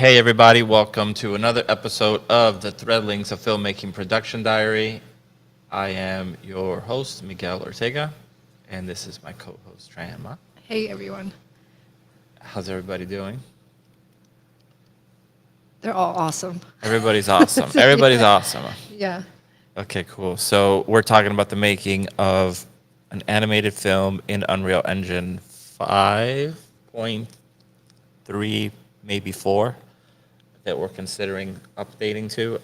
Hey everybody, welcome to another episode of the Threadlings of Filmmaking Production Diary. I am your host, Miguel Ortega, and this is my co-host, Tran. Hey everyone. How's everybody doing? They're all awesome. Everybody's awesome. Everybody's awesome. Yeah. Okay, cool. So we're talking about the making of an animated film in Unreal Engine 5.3, maybe 4, that we're considering updating to.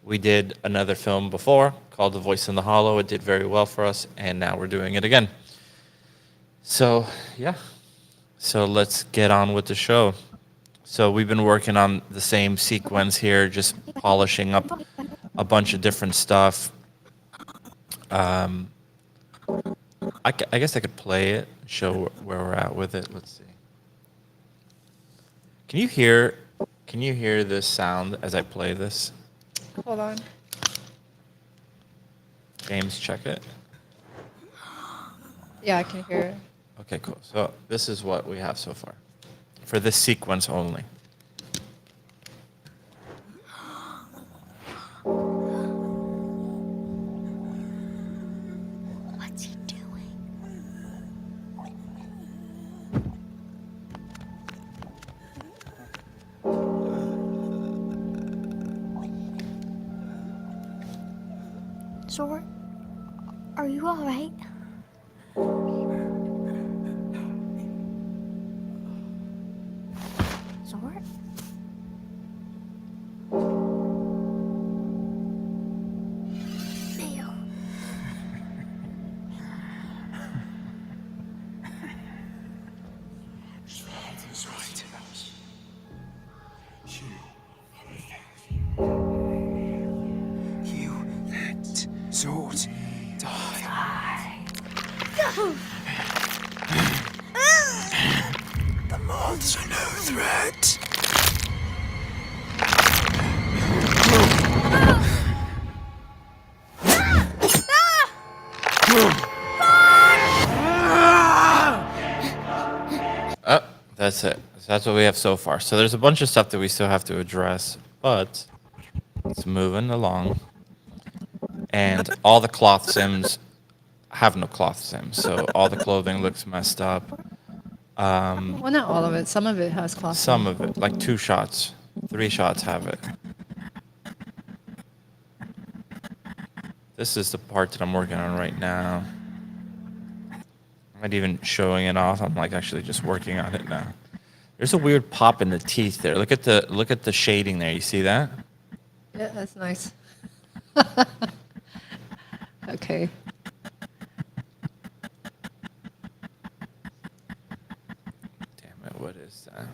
We did another film before called The Voice in the Hollow. It did very well for us, and now we're doing it again. So, yeah. So let's get on with the show. So we've been working on the same sequence here, just polishing up a bunch of different stuff. I guess I could play it, show where we're at with it. Let's see. Can you hear this sound as I play this? Hold on. James, check it. Yeah, I can hear it. Okay, cool. So this is what we have so far for this sequence only. What's he doing? Zor, are you all right? Zor? Neil. Father's right. You let Zord die. The moths are no threat. Oh, that's it. So that's what we have so far. So there's a bunch of stuff that we still have to address, but it's moving along. And all the cloth sims have no cloth sims, so all the clothing looks messed up. Well, not all of it. Some of it has cloth. Some of it, like 2 shots, 3 shots have it. This is the part that I'm working on right now. I'm not even showing it off. I'm like actually just working on it now. There's a weird pop in the teeth there. Look at the shading there. You see that? Yeah, that's nice. Okay. Damn it, what is that?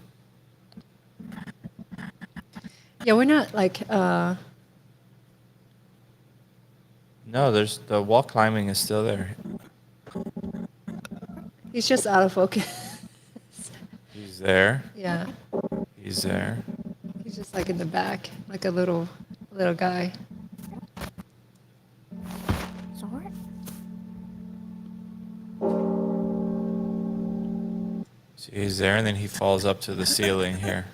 Yeah, we're not like No, there's the wall climbing is still there. he's just out of focus. He's there. Yeah. He's there. He's just like in the back, like a little guy. Zor? See, he's there, and then he falls up to the ceiling here.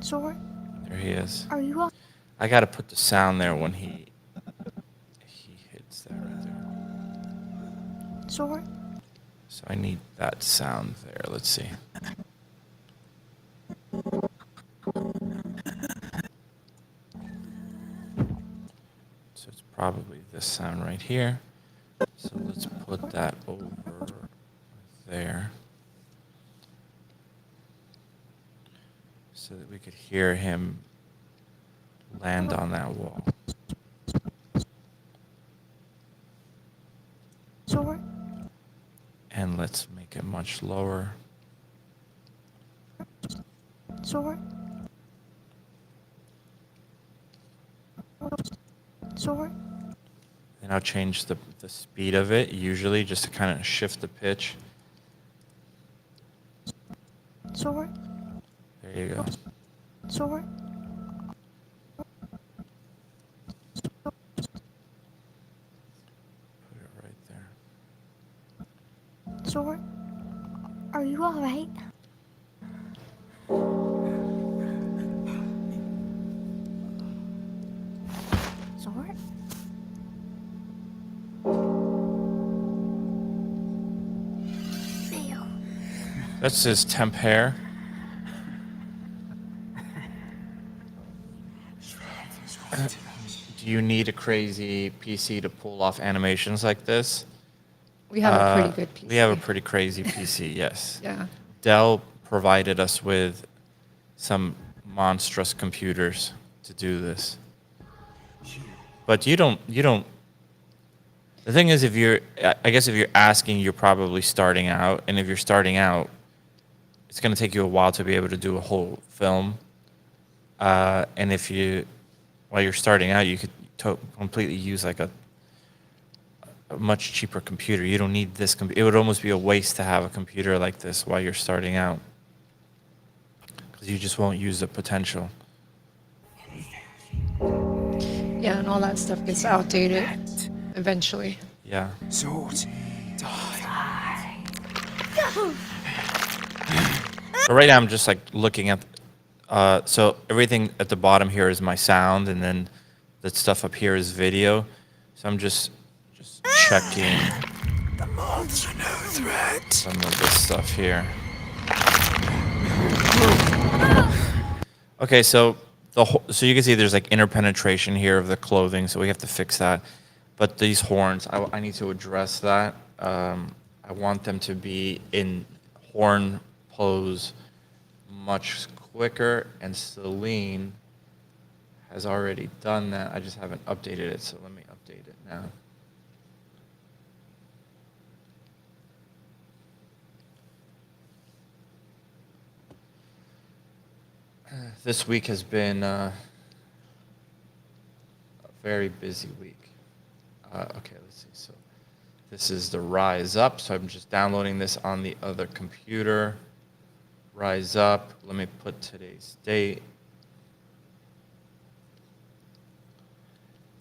Zor, There he is. are you all... I gotta put the sound there when he hits that right there. Zor? So I need that sound there. Let's see. So it's probably this sound right here. So let's put that over there so that we could hear him land on that wall. Zor? And let's make it much lower. Zor? Zor? And I'll change the speed of it, usually, just to kind of shift the pitch. Zor? There you go. Zor? Sword? Are you alright? Sword? Bill. That's his temp hair. Do you need a crazy PC to pull off animations like this? We have a pretty good PC. We have a pretty crazy PC, yes. Yeah. Dell provided us with some monstrous computers to do this. But you don't, the thing is, I guess if you're asking, you're probably starting out. And if you're starting out, it's going to take you a while to be able to do a whole film. And while you're starting out, you could completely use like a much cheaper computer. You don't need this computer. It would almost be a waste to have a computer like this while you're starting out, because you just won't use the potential. Yeah, and all that stuff gets outdated eventually. Yeah. Sword. Die. So right now I'm just like looking at, so everything at the bottom here is my sound, and then the stuff up here is video. So I'm just checking The moths are no threat. some of this stuff here. Okay, so so you can see there's like interpenetration here of the clothing, so we have to fix that. But these horns, I need to address that. I want them to be in horn pose much quicker, and Celine has already done that. I just haven't updated it, so let me update it now. This week has been a very busy week. Okay, let's see. So this is the Rise Up. So I'm just downloading this on the other computer. Rise Up. Let me put today's date.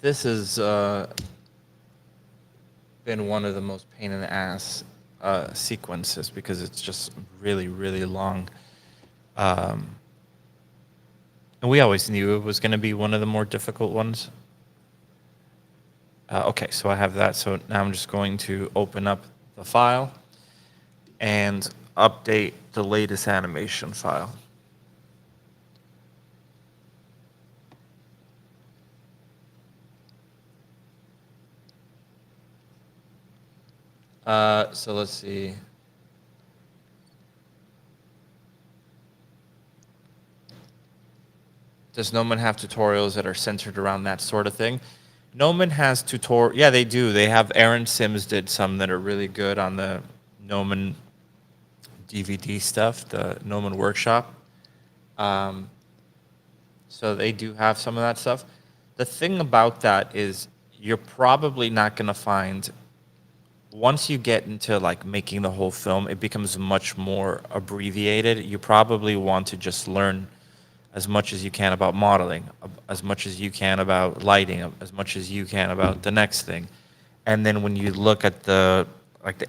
This has been one of the most pain in the ass sequences, because it's just really, really long. And we always knew it was going to be one of the more difficult ones. Okay, so I have that. So now I'm just going to open up the file and update the latest animation file. So let's see. Does Gnomon have tutorials that are centered around that sort of thing? Gnomon has yeah, they do. They have, Aaron Sims did some that are really good on the Gnomon DVD stuff, the Gnomon Workshop. So they do have some of that stuff. The thing about that is you're probably not going to find, once you get into like making the whole film, it becomes much more abbreviated. You probably want to just learn as much as you can about modeling, as much as you can about lighting, as much as you can about the next thing. And then when you look at the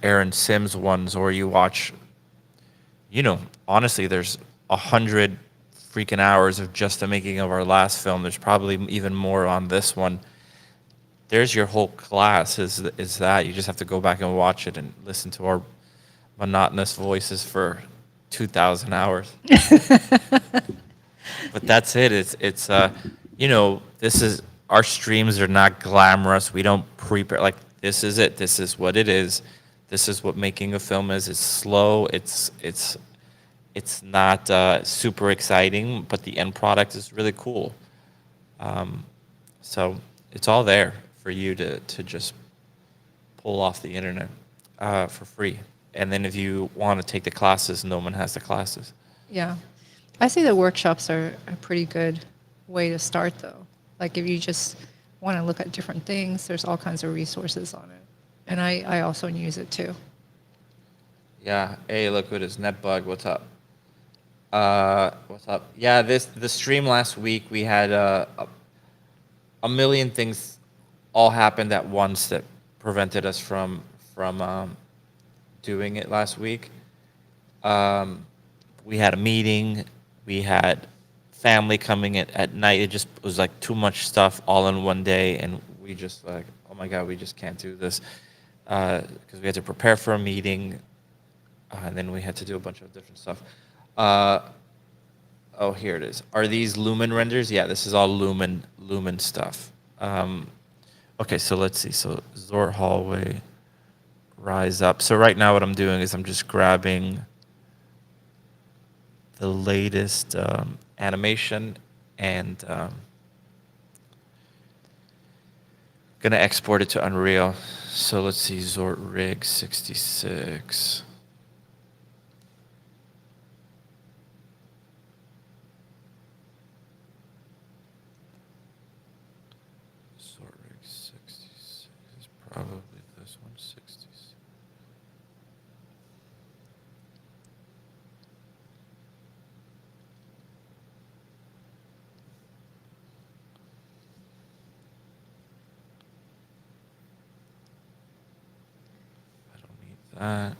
Aaron Sims ones, or you watch, honestly, there's 100 freaking hours of just the making of our last film. There's probably even more on this one. There's your whole class is that. You just have to go back and watch it and listen to our monotonous voices for 2,000 hours. But that's it. It's this is, our streams are not glamorous. We don't prepare. Like, this is it. This is what it is. This is what making a film is. It's slow. It's not super exciting, but the end product is really cool. So it's all there for you to just pull off the internet for free. And then if you want to take the classes, no one has the classes. Yeah. I see the workshops are a pretty good way to start, though. Like, if you just want to look at different things, there's all kinds of resources on it. And I also use it, too. Yeah. Hey, look at his Netbug. What's up? What's up? Yeah, the stream last week, we had a million things all happened at once that prevented us from doing it last week. We had a meeting. We had family coming at night. It just was like too much stuff all in one day, and we just like, oh my god, we just can't do this because we had to prepare for a meeting, and then we had to do a bunch of different stuff. Oh, here it is. Are these Lumen renders? Yeah, this is all Lumen stuff. Okay, so let's see. So Zort hallway, rise up. So right now what I'm doing is I'm just grabbing the latest animation and gonna export it to Unreal. So let's see, Zort rig 66. Zort rig 66 is probably this one, 66. I don't need that.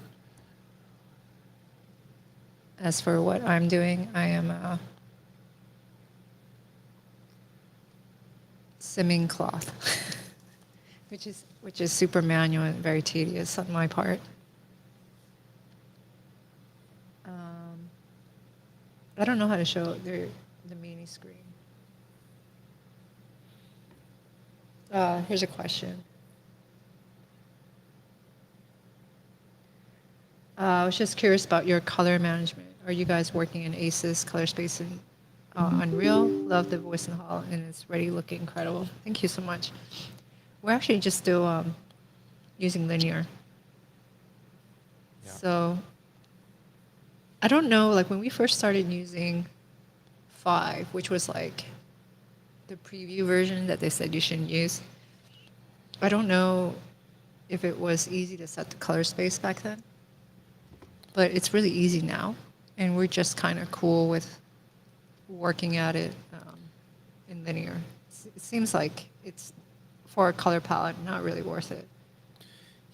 As for what I'm doing, I am simming cloth, which is super manual and very tedious on my part. I don't know how to show the mini screen. Here's a question. I was just curious about your color management. Are you guys working in ACES, color space, and Unreal? Love the voice in the hall, and it's ready looking incredible. Thank you so much. We're actually just still using linear. Yeah. So I don't know, like when we first started using 5, which was like the preview version that they said you shouldn't use, I don't know if it was easy to set the color space back then, but it's really easy now, and we're just kind of cool with working at it in linear. It seems like it's, for a color palette, not really worth it.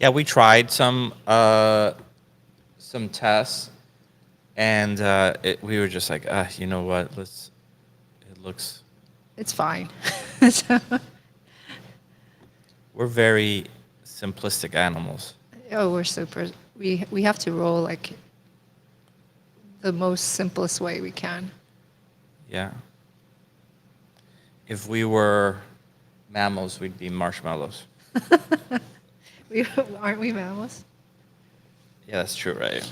Yeah, we tried some tests, and we were just like, you know what? It looks. It's fine. We're very simplistic animals. Oh, we're super. We have to roll like the most simplest way we can. Yeah. If we were mammals, we'd be marshmallows. Aren't we mammals? Yeah, that's true, right?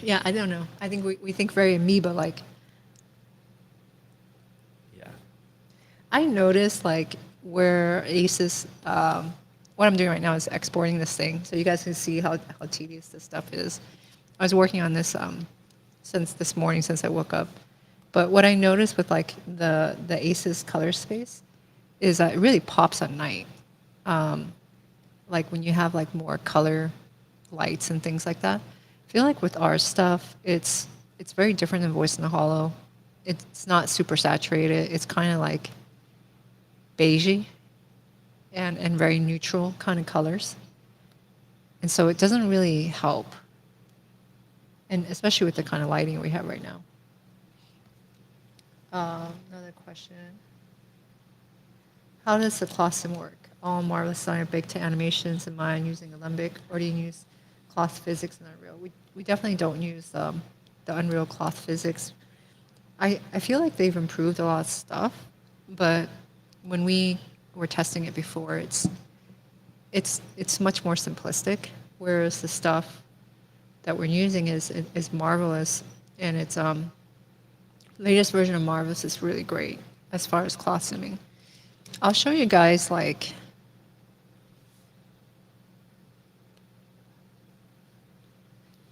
Yeah, I don't know. I think we think very amoeba-like. Yeah. I noticed like where ACES, what I'm doing right now is exporting this thing so you guys can see how tedious this stuff is. I was working on this since this morning, since I woke up. But what I noticed with like the ACES color space is that it really pops at night. Like when you have like more color lights and things like that. I feel like with our stuff, it's very different than Voice in the Hollow. It's not super saturated. It's kind of like beigey and very neutral kind of colors. And so it doesn't really help. And especially with the kind of lighting we have right now. Another question. How does the cloth sim work? All Marvelous Design are baked to animations in mind using Alembic, or do you use cloth physics and Unreal? We definitely don't use the Unreal cloth physics. I feel like they've improved a lot of stuff, but when we were testing it before, it's much more simplistic, whereas the stuff that we're using is Marvelous, and its latest version of Marvelous is really great as far as cloth simming. I'll show you guys like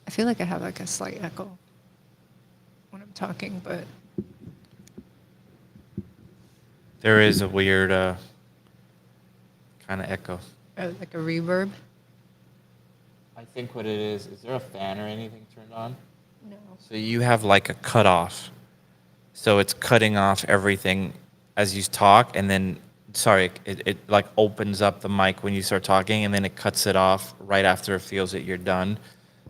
I feel like I have like a slight echo when I'm talking, but There is a weird kind of echo. like a reverb. I think what it is there a fan or anything turned on? No. So you have like a cutoff. So it's cutting off everything as you talk, and then sorry, it like opens up the mic when you start talking, and then it cuts it off right after it feels that you're done.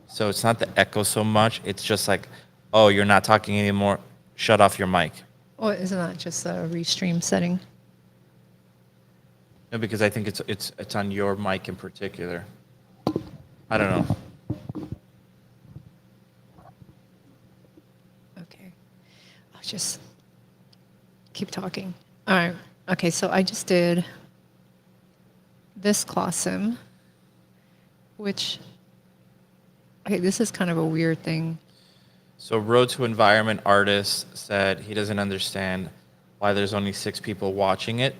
So it's not the echo so much. It's just like, oh, you're not talking anymore. Shut off your mic. Or isn't that just a restream setting? No, because I think it's on your mic in particular. I don't know. Okay. I'll just keep talking. All right. Okay, so I just did this class sim, which, okay, this is kind of a weird thing. So Road to Environment artist said he doesn't understand why there's only 6 people watching it.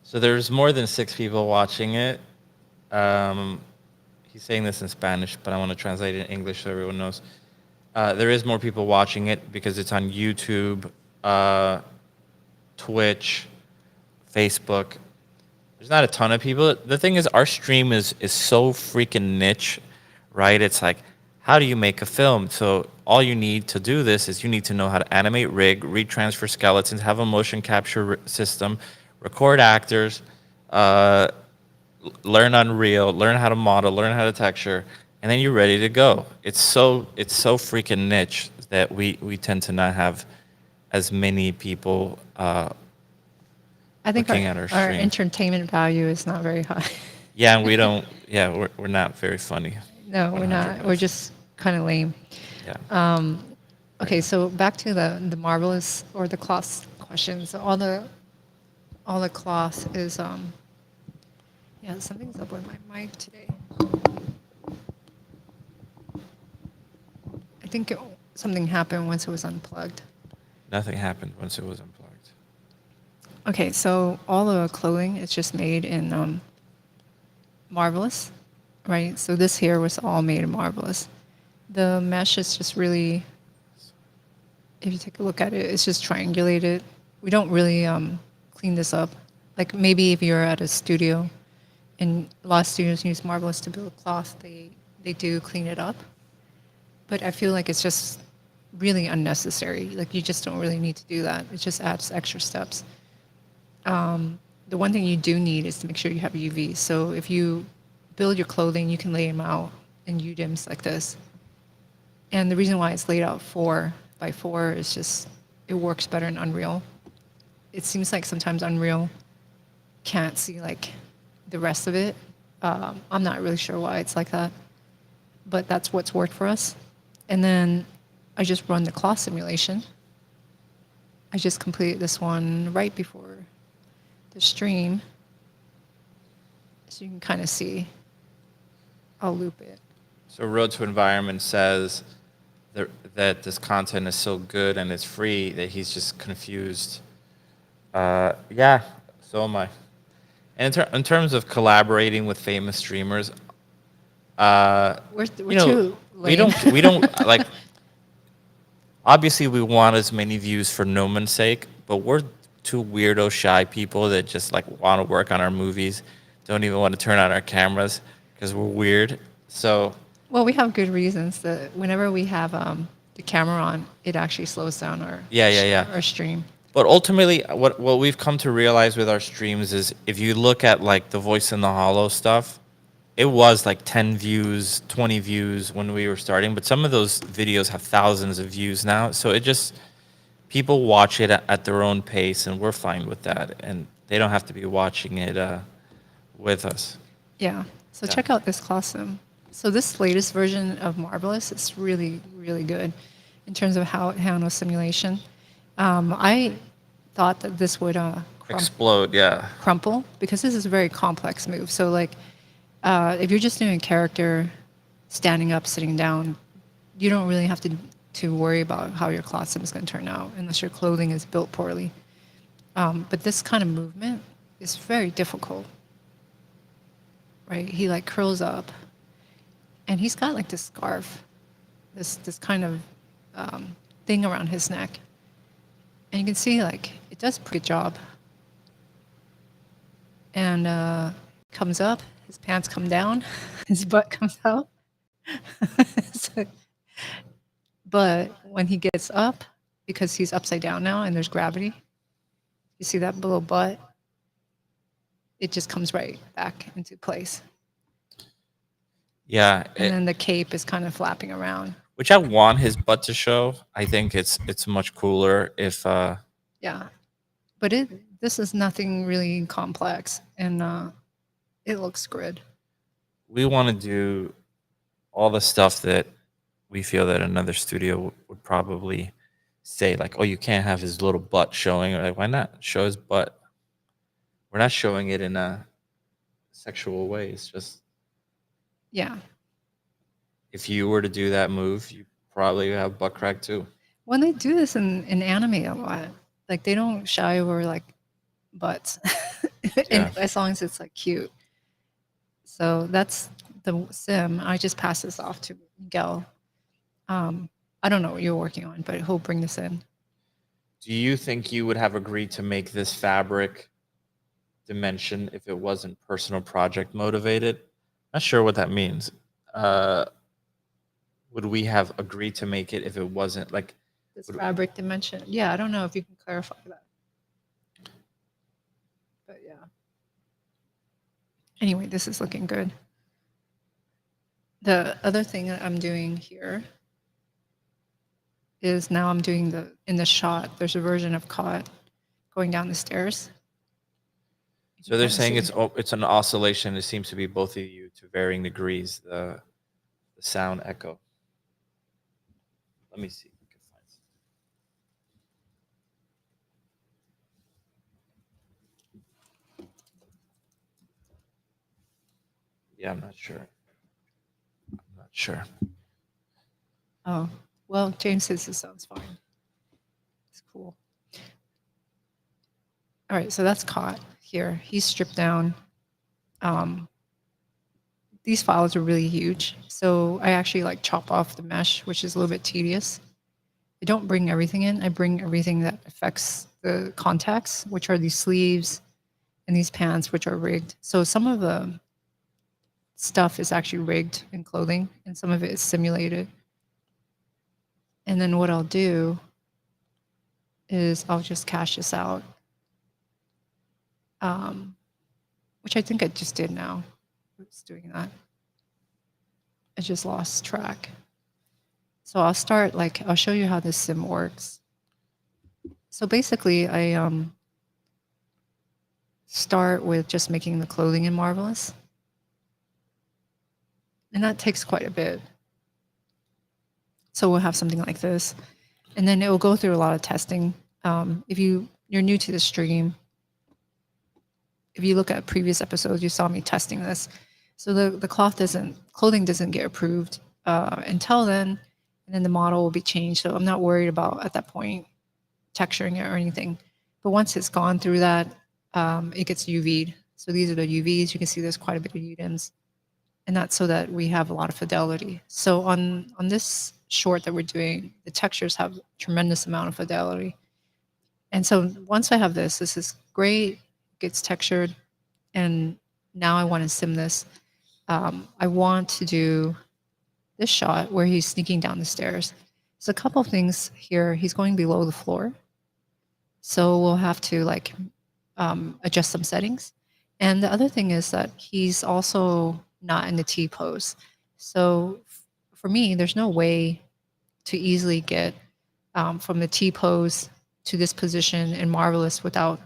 So there's more than 6 people watching it. He's saying this in Spanish, but I want to translate it in English so everyone knows. There is more people watching it because it's on YouTube, Twitch, Facebook. There's not a ton of people. The thing is, our stream is so freaking niche, right? It's like, how do you make a film? So all you need to do this is you need to know how to animate rig, retransfer skeletons, have a motion capture system, record actors, learn Unreal, learn how to model, learn how to texture, and then you're ready to go. It's so freaking niche that we tend to not have as many people I think looking at our our stream. entertainment value is not very high. Yeah, and we don't. Yeah, we're not very funny. No, we're not. We're 100%. just kind of lame. Yeah. Okay, so back to the marvelous or the class questions. All the class is yeah, something's up with my mic today. I think something happened once it was unplugged. Nothing happened once it was unplugged. Okay, so all the clothing is just made in Marvelous, right? So this here was all made in Marvelous. The mesh is just really, if you take a look at it, it's just triangulated. We don't really clean this up. Like maybe if you're at a studio, and a lot of studios use Marvelous to build cloth, they do clean it up. But I feel like it's just really unnecessary. Like you just don't really need to do that. It just adds extra steps. The one thing you do need is to make sure you have UV. So if you build your clothing, you can lay them out in UDIMs like this. And the reason why it's laid out 4x4 is just it works better in Unreal. It seems like sometimes Unreal can't see like the rest of it. I'm not really sure why it's like that, but that's what's worked for us. And then I just run the cloth simulation. I just completed this one right before the stream, so you can kind of see. I'll loop it. So Road to Environment says that this content is so good and it's free that he's just confused. Yeah, so am I. And in terms of collaborating with famous streamers, We're you know, too we lame. don't like. Obviously, we want as many views for Gnomon's sake, but we're two weirdo, shy people that just like want to work on our movies, don't even want to turn on our cameras because we're weird. So Well, we have good reasons that whenever we have the camera on, it actually slows down Yeah. our stream. But ultimately, what we've come to realize with our streams is if you look at like the Voice in the Hollow stuff, it was like 10 views, 20 views when we were starting, but some of those videos have thousands of views now. So it just, people watch it at their own pace, and we're fine with that. And they don't have to be watching it with us. Yeah. So Yeah. check out this class sim. So this latest version of Marvelous is really, really good in terms of how it handles simulation. I thought that this would Explode, yeah. crumple because this is a very complex move. So like if you're just doing a character standing up, sitting down, you don't really have to worry about how your cloth sim is going to turn out unless your clothing is built poorly. But this kind of movement is very difficult, right? He like curls up, and he's got like this scarf, this kind of thing around his neck, and you can see like it does a pretty good job. And comes up, his pants come down, his butt comes out. So, but when he gets up, because he's upside down now and there's gravity, you see that little butt? it just comes right back into place. Yeah, And then the cape is kind of flapping around. which I want his butt to show. I think it's much cooler if Yeah. But this is nothing really complex, and it looks good. we want to do all the stuff that we feel that another studio would probably say, like, oh, you can't have his little butt showing. Like, why not show his butt? We're not showing it in a sexual way. It's just Yeah. if you were to do that move, you probably have butt crack too. When they do this in anime a lot, like they don't shy over like butts, and Yeah. as long as it's like cute. So that's the sim. I just pass this off to Miguel. I don't know what you're working on, but he'll bring this in. Do you think you would have agreed to make this fabric dimension if it wasn't personal project motivated? Not sure what that means. Would we have agreed to make it if it wasn't like This fabric dimension. Yeah, I don't know if you can clarify that. But yeah. Anyway, this is looking good. The other thing that I'm doing here is now I'm doing in the shot, there's a version of Caught going down the stairs. so they're kinda saying see. it's an oscillation. It seems to be both of you to varying degrees, the sound echo. Let me see if we can find some. Yeah, I'm not sure. Oh, well, James says this sounds fine. It's cool. All right, so that's Caught here. He's stripped down. These files are really huge, so I actually like chop off the mesh, which is a little bit tedious. I don't bring everything in. I bring everything that affects the contacts, which are these sleeves and these pants, which are rigged. So some of the stuff is actually rigged in clothing, and some of it is simulated. And then what I'll do is I'll just cache this out, which I think I just did now. Oops, doing that. I just lost track. So I'll start, like, I'll show you how this sim works. So basically, I start with just making the clothing in Marvelous. And that takes quite a bit. So we'll have something like this. And then it will go through a lot of testing. If you're new to the stream, if you look at previous episodes, you saw me testing this. So the clothing doesn't get approved until then, and then the model will be changed. So I'm not worried about at that point texturing it or anything. But once it's gone through that, it gets UV'd. So these are the UVs. You can see there's quite a bit of UDIMs, and that's so that we have a lot of fidelity. So on this short that we're doing, the textures have tremendous amount of fidelity. And so once I have this is great, gets textured, and now I want to sim this. I want to do this shot where he's sneaking down the stairs. There's a couple of things here. He's going below the floor. So we'll have to like adjust some settings. And the other thing is that he's also not in the T pose. So for me, there's no way to easily get from the T pose to this position in Marvelous without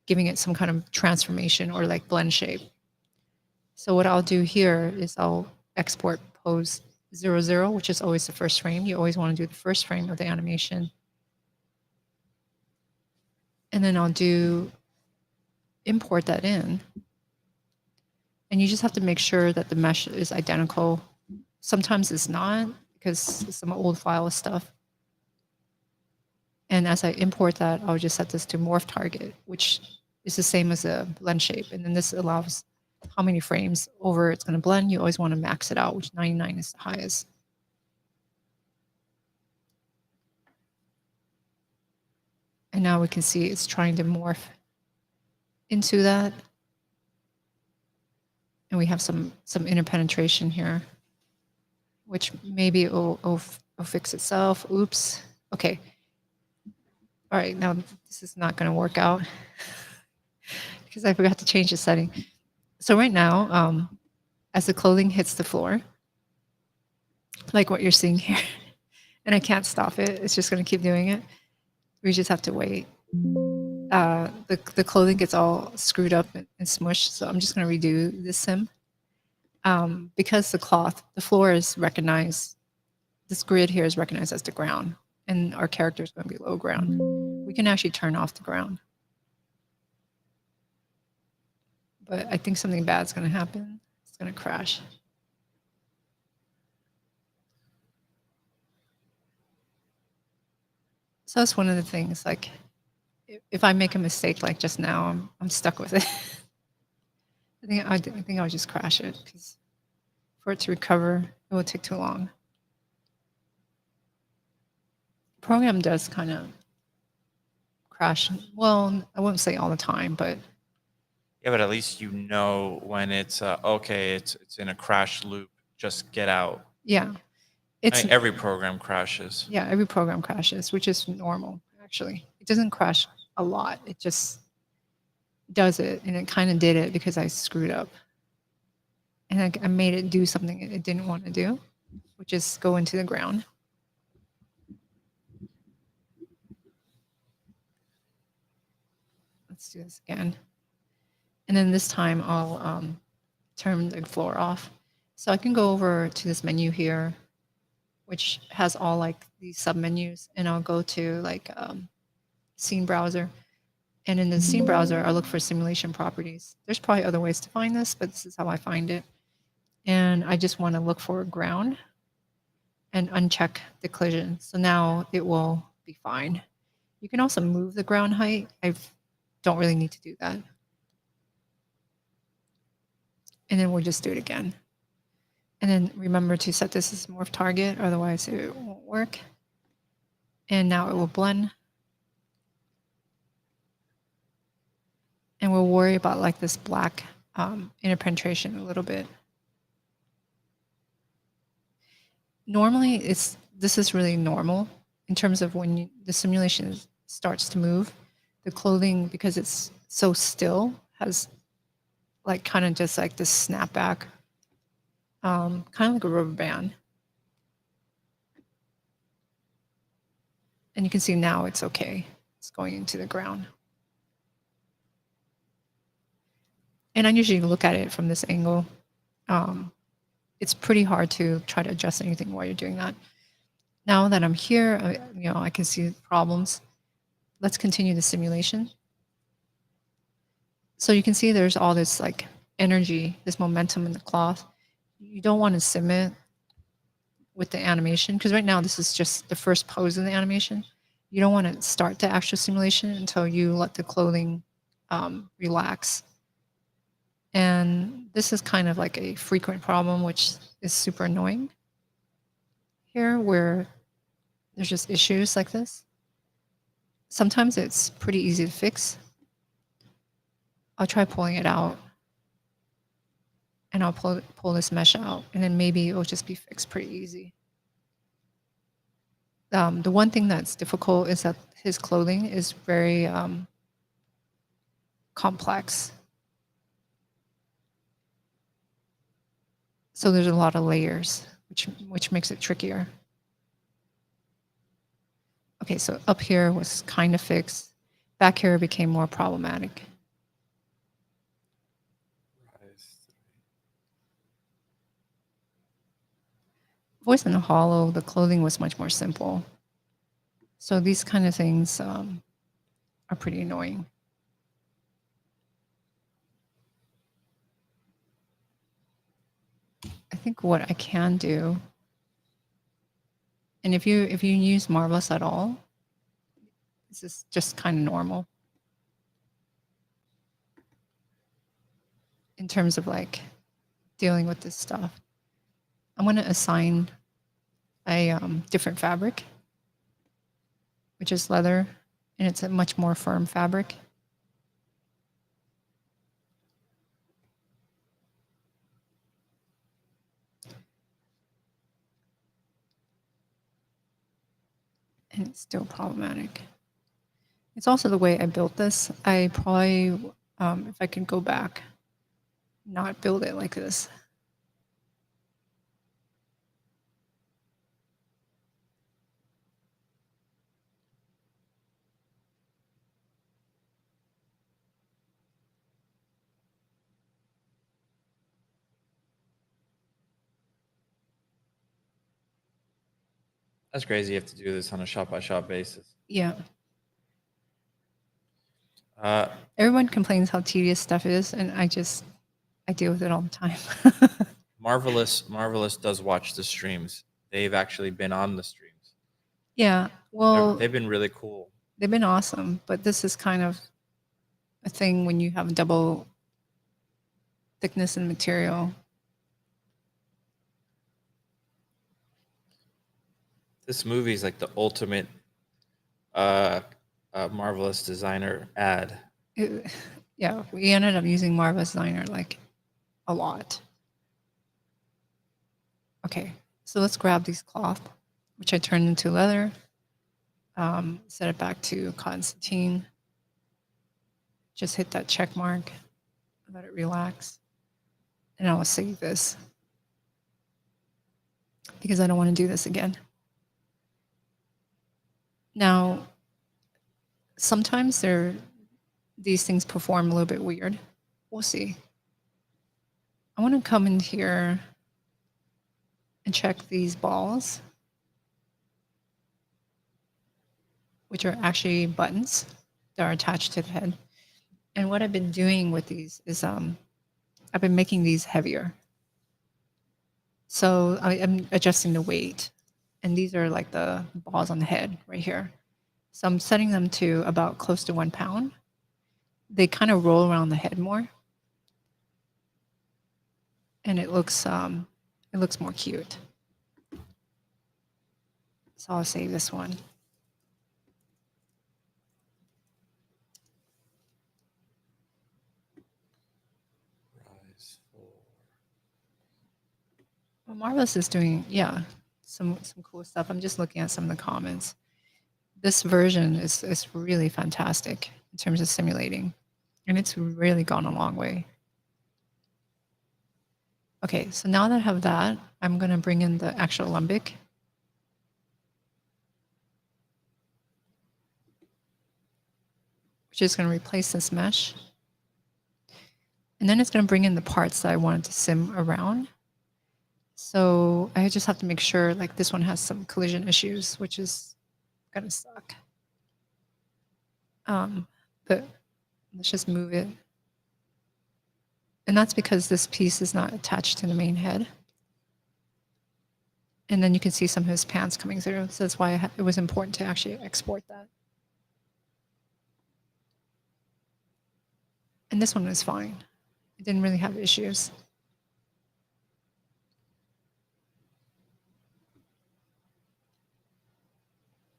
giving it some kind of transformation or like blend shape. So what I'll do here is I'll export pose 00, which is always the first frame. You always want to do the first frame of the animation. And then I'll import that in. And you just have to make sure that the mesh is identical. Sometimes it's not because it's some old file stuff. And as I import that, I'll just set this to morph target, which is the same as a blend shape. And then this allows how many frames over it's going to blend. You always want to max it out, which 99 is the highest. And now we can see it's trying to morph into that. And we have some interpenetration here, which maybe it'll fix itself. Oops. Okay. All right, now this is not going to work out because I forgot to change the setting. So right now, as the clothing hits the floor, like what you're seeing here, and I can't stop it. It's just going to keep doing it. We just have to wait. The clothing gets all screwed up and smushed. So I'm just going to redo this sim. Because the floor is recognized, this grid here is recognized as the ground, and our character is going to be low ground. We can actually turn off the ground. But I think something bad is going to happen. It's going to crash. So that's one of the things, like, if I make a mistake like just now, I'm stuck with it. I think I'll just crash it, because for it to recover, it will take too long. Program does kind of crash. Well, I wouldn't say all the time, but Yeah, but at least you know when it's okay. It's in a crash loop. Just get out. yeah, I it's mean, every program crashes. yeah, every program crashes, which is normal actually. It doesn't crash a lot. It just does it, and it kind of did it because I screwed up, and I made it do something it didn't want to do, which is go into the ground. Let's do this again. And then this time I'll turn the floor off. So I can go over to this menu here, which has all like these sub menus, and I'll go to like scene browser. And in the scene browser, I'll look for simulation properties. There's probably other ways to find this, but this is how I find it. And I just want to look for ground and uncheck the collision. So now it will be fine. You can also move the ground height. I don't really need to do that. And then we'll just do it again. And then remember to set this as morph target, otherwise it won't work. And now it will blend. And we'll worry about like this black interpenetration a little bit. Normally, this is really normal in terms of when the simulation starts to move. The clothing, because it's so still, has like kind of just like this snapback, kind of like a rubber band. And you can see now it's okay. It's going into the ground. And I usually look at it from this angle. It's pretty hard to try to adjust anything while you're doing that. Now that I'm here, I can see problems. Let's continue the simulation. So you can see there's all this like energy, this momentum in the cloth. You don't want to sim it with the animation, because right now this is just the first pose of the animation. You don't want to start the actual simulation until you let the clothing relax. And this is kind of like a frequent problem, which is super annoying here, where there's just issues like this. Sometimes it's pretty easy to fix. I'll try pulling it out, and I'll pull this mesh out, and then maybe it'll just be fixed pretty easy. The one thing that's difficult is that his clothing is very complex. So there's a lot of layers, which makes it trickier. Okay, so up here was kind of fixed. Back here became more problematic. Voice in the Hollow, the clothing was much more simple. So these kind of things are pretty annoying. I think what I can do, and if you use Marvelous at all, this is just kind of normal in terms of like dealing with this stuff. I'm going to assign a different fabric, which is leather, and it's a much more firm fabric. And it's still problematic. It's also the way I built this. I probably If I can go back, not build it like this. That's crazy. You have to do this on a shot by shot basis. Yeah. Uh, Everyone complains how tedious stuff is, and I deal with it all the time. Marvelous does watch the streams. They've actually been on the streams. Yeah. Well, They've been really cool. they've been awesome, but this is kind of a thing when you have double thickness in material. This movie is like the ultimate Marvelous designer ad. Yeah, we ended up using Marvelous Designer like a lot. Okay, so let's grab these cloth, which I turned into leather, set it back to cotton sateen. Just hit that check mark, let it relax, and I will save this because I don't want to do this again. Now, sometimes these things perform a little bit weird. We'll see. I want to come in here and check these balls, which are actually buttons that are attached to the head. And what I've been doing with these is I've been making these heavier. So I'm adjusting the weight. And these are like the balls on the head right here. So I'm setting them to about close to 1 pound. They kind of roll around the head more. And it looks more cute. So I'll save this one. Well, Marvelous is doing, yeah, some cool stuff. I'm just looking at some of the comments. This version is really fantastic in terms of simulating, and it's really gone a long way. Okay, so now that I have that, I'm going to bring in the actual alembic. Which is going to replace this mesh. And then it's going to bring in the parts that I wanted to sim around. So I just have to make sure, like this one has some collision issues, which is going to suck. But let's just move it. And that's because this piece is not attached to the main head. And then you can see some of his pants coming through. So that's why it was important to actually export that. And this one was fine. It didn't really have issues.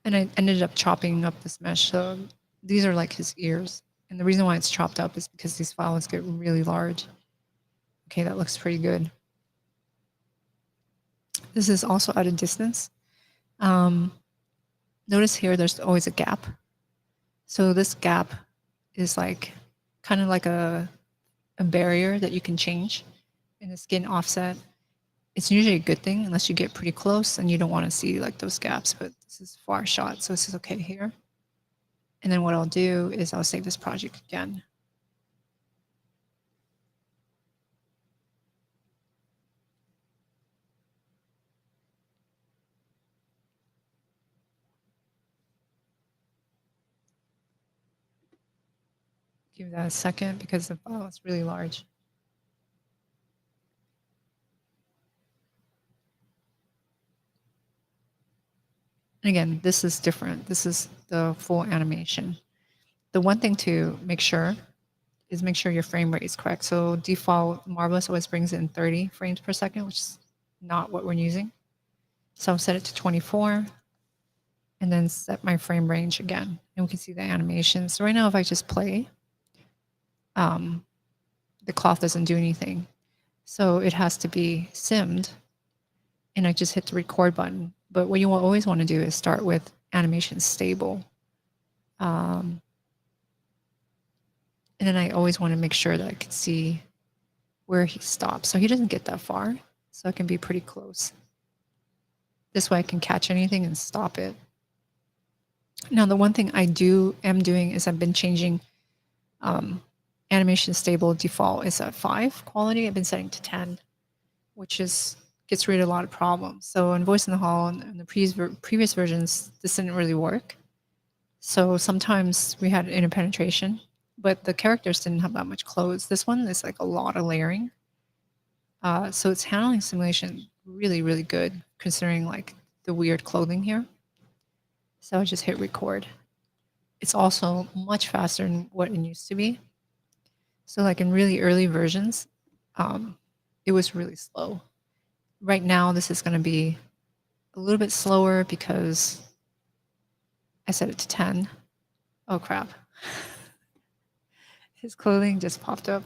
And I ended up chopping up this mesh. So these are like his ears. And the reason why it's chopped up is because these files get really large. Okay, that looks pretty good. This is also at a distance. Notice here there's always a gap. So this gap is like kind of like a barrier that you can change in the skin offset. It's usually a good thing unless you get pretty close and you don't want to see like those gaps, but this is far shot, so this is okay here. And then what I'll do is I'll save this project again. Give that a second because the file is really large. And again, this is different. This is the full animation. The one thing to make sure is make sure your frame rate is correct. So default Marvelous always brings in 30 frames per second, which is not what we're using. So I'll set it to 24 and then set my frame range again. And we can see the animation. So right now, if I just play, the cloth doesn't do anything. So it has to be simmed. And I just hit the record button. But what you will always want to do is start with animation stable. And And then I always want to make sure that I can see where he stops. So he doesn't get that far. So I can be pretty close. This way I can catch anything and stop it. Now, the one thing I am doing is I've been changing animation stable default is at 5 quality. I've been setting to 10, which gets rid of a lot of problems. So in Voice in the Hall and the previous versions, this didn't really work. So sometimes we had interpenetration, but the characters didn't have that much clothes. This one is like a lot of layering. So it's handling simulation really, really good considering like the weird clothing here. So I just hit record. It's also much faster than what it used to be. So like in really early versions, it was really slow. Right now, this is going to be a little bit slower because I set it to 10. Oh, crap. His clothing just popped up.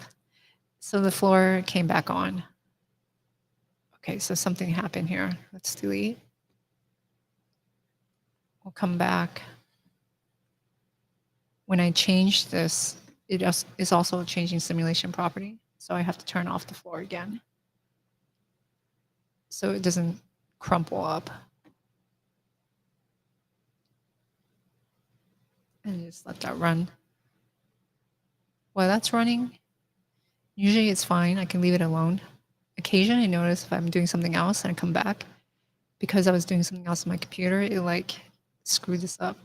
So the floor came back on. Okay, so something happened here. Let's delete. We'll come back. When I change this, it is also changing simulation property. So I have to turn off the floor again, so it doesn't crumple up. And just let that run. While that's running, usually it's fine. I can leave it alone. Occasionally I notice if I'm doing something else and I come back, because I was doing something else on my computer, it like screwed this up.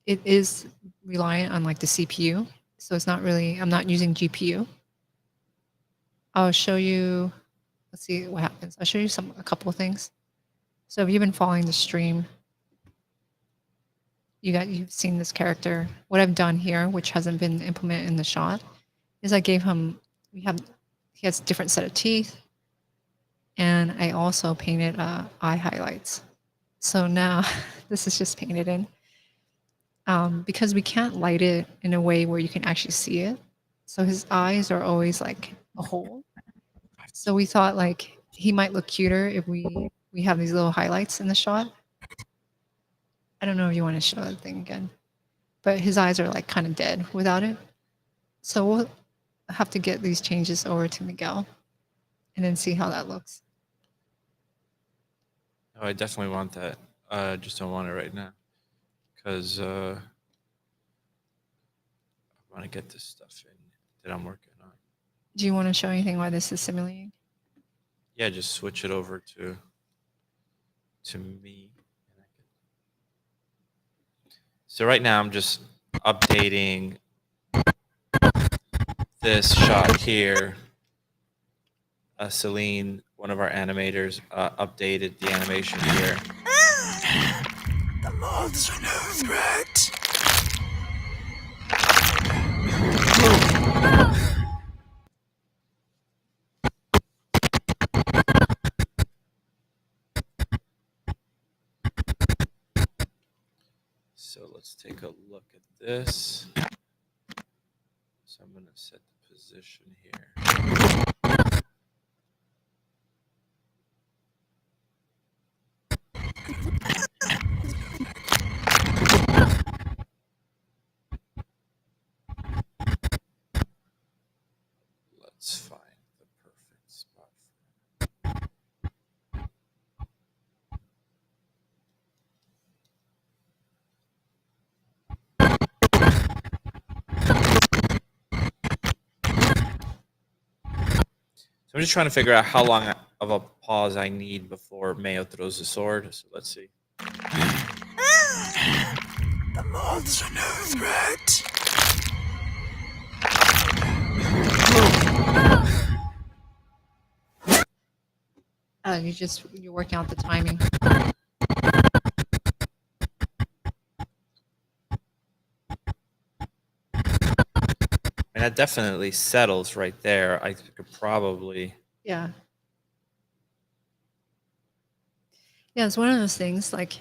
It is reliant on like the CPU. So it's not really, I'm not using GPU. I'll show you, let's see what happens. I'll show you a couple of things. So if you've been following the stream, you've seen this character. What I've done here, which hasn't been implemented in the shot, is I gave him, he has a different set of teeth, and I also painted eye highlights. So now this is just painted in. Because we can't light it in a way where you can actually see it. So his eyes are always like a hole. So we thought like he might look cuter if we have these little highlights in the shot. I don't know if you want to show that thing again, but his eyes are like kind of dead without it. So we'll have to get these changes over to Miguel and then see how that looks. Oh, I definitely want that. I just don't want it right now because I want to get this stuff in that I'm working on. Do you want to show anything why this is simulating? Yeah, just switch it over to me. So right now I'm just updating this shot here. Celine, one of our animators, updated the animation here. The moths are no threat. So let's take a look at this. So I'm going to set the position here. Let's find the perfect spot for it. So I'm just trying to figure out how long of a pause I need before Mayo throws the sword. So let's see. The moths are no threat. You're working out the timing. And that definitely settles right there. I could probably. Yeah. Yeah, it's one of those things like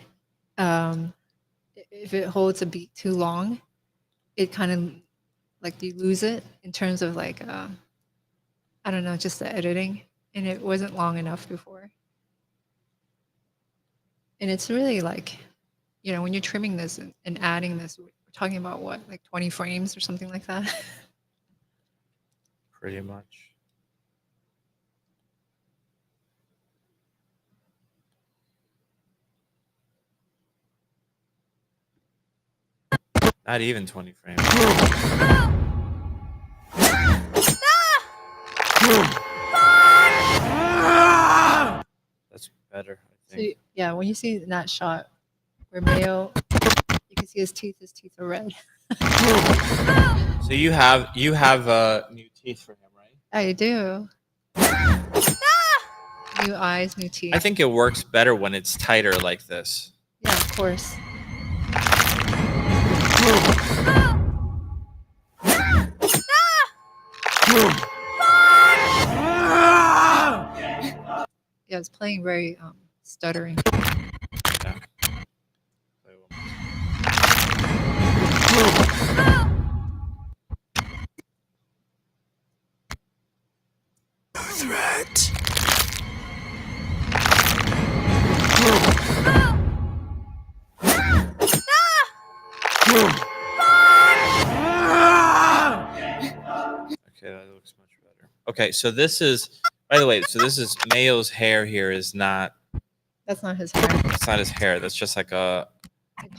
if it holds a beat too long, it kind of like you lose it in terms of like I don't know, just the editing, and it wasn't long enough before. And it's really like, when you're trimming this and adding this, we're talking about what, like 20 frames or something like that? Pretty much. Not even 20 frames. That's better, I So think. yeah, when you see in that shot where Mayo, you can see his teeth are red. So you have new teeth for him, right? I do. New eyes, new teeth. I think it works better when it's tighter like this. Yeah, of course. Yeah, it's playing very stuttering. Yeah. Play one more. Threat. Okay, that looks much better. Okay, so this is, by the way, so this is Mayo's hair here is not, That's not his hair. it's not his hair. That's just like a